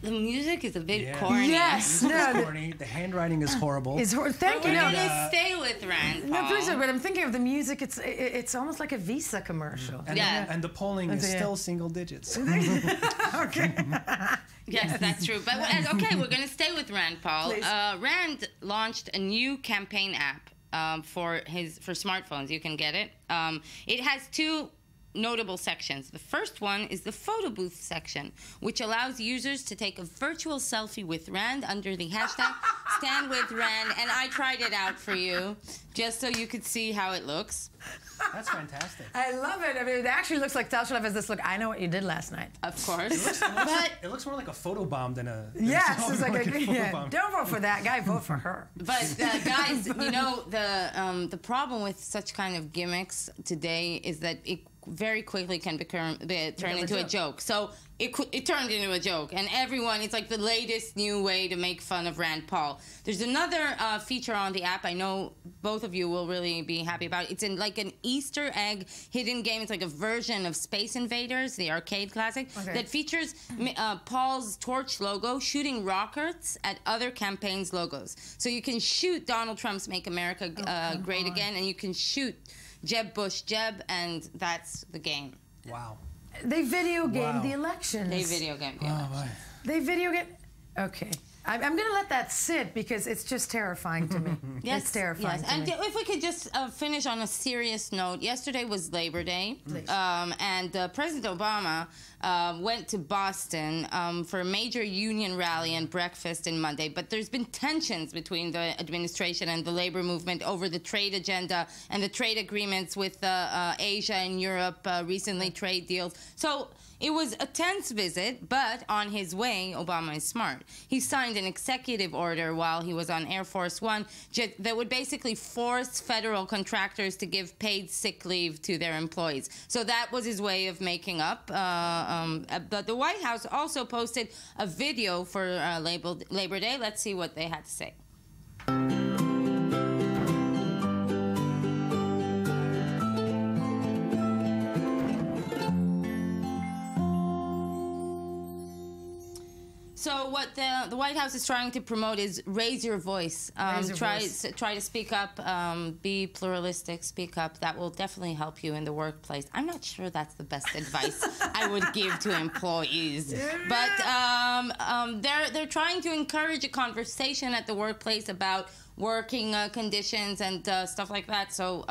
S7: The music is a bit corny.
S1: Yes,
S8: corny. The handwriting is horrible.
S1: Thank you.
S7: We're gonna stay with Rand Paul.
S1: No, please, but I'm thinking of the music. It's almost like a Visa commercial.
S8: And the polling is still single digits.
S1: Okay.
S7: Yes, that's true. But okay, we're going to stay with Rand Paul. Rand launched a new campaign app for smartphones. You can get it. It has two notable sections. The first one is the photo booth section, which allows users to take a virtual selfie with Rand under the hashtag #StandWithRand. And I tried it out for you, just so you could see how it looks.
S8: That's fantastic.
S1: I love it. I mean, it actually looks like Tal Shalev has this look. I know what you did last night.
S7: Of course.
S8: It looks more like a photo bomb than a.
S1: Yes, it's like a photo bomb. Don't vote for that guy. Vote for her.
S7: But guys, you know the problem with such kind of gimmicks today is that it very quickly can turn into a joke. So it turned into a joke, and it's like the latest new way to make fun of Rand Paul. There's another feature on the app I know both of you will really be happy about. It's in like an Easter egg hidden game. It's like a version of Space Invaders, the arcade classic, that features Paul's torch logo shooting rockets at other campaigns' logos. So you can shoot Donald Trump's Make America Great Again, and you can shoot Jeb Bush Jeb, and that's the game.
S8: Wow.
S1: They video game the elections.
S7: They video game the elections.
S1: They video game. Okay. I'm going to let that sit because it's just terrifying to me.
S7: Yes,
S1: it's terrifying to me.
S7: And if we could just finish on a serious note, yesterday was Labor Day, and President Obama went to Boston for a major union rally and breakfast on Monday. But there's been tensions between the administration and the labor movement over the trade agenda and the trade agreements with Asia and Europe, recently trade deals. So it was a tense visit, but on his way, Obama is smart. He signed an executive order while he was on Air Force One that would basically force federal contractors to give paid sick leave to their employees. So that was his way of making up. But the White House also posted a video for Labor Day. Let's see what they had to say. So what the White House is trying to promote is raise your voice. Try to speak up, be pluralistic, speak up. That will definitely help you in the workplace. I'm not sure that's the best advice I would give to employees. But they're trying to encourage a conversation at the workplace about working conditions and stuff like that. So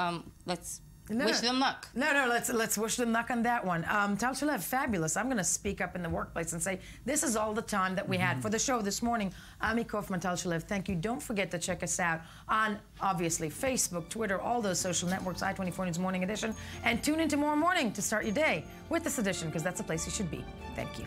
S7: let's wish them luck.
S1: Let's wish them luck on that one. Tal Shalev, fabulous. I'm going to speak up in the workplace and say this is all the time that we had for the show this morning. Ami Kaufman, Tal Shalev, thank you. Don't forget to check us out on, obviously, Facebook, Twitter, all those social networks, I-24 News Morning Edition. And tune in tomorrow morning to start your day with this edition, because that's the place you should be. Thank you.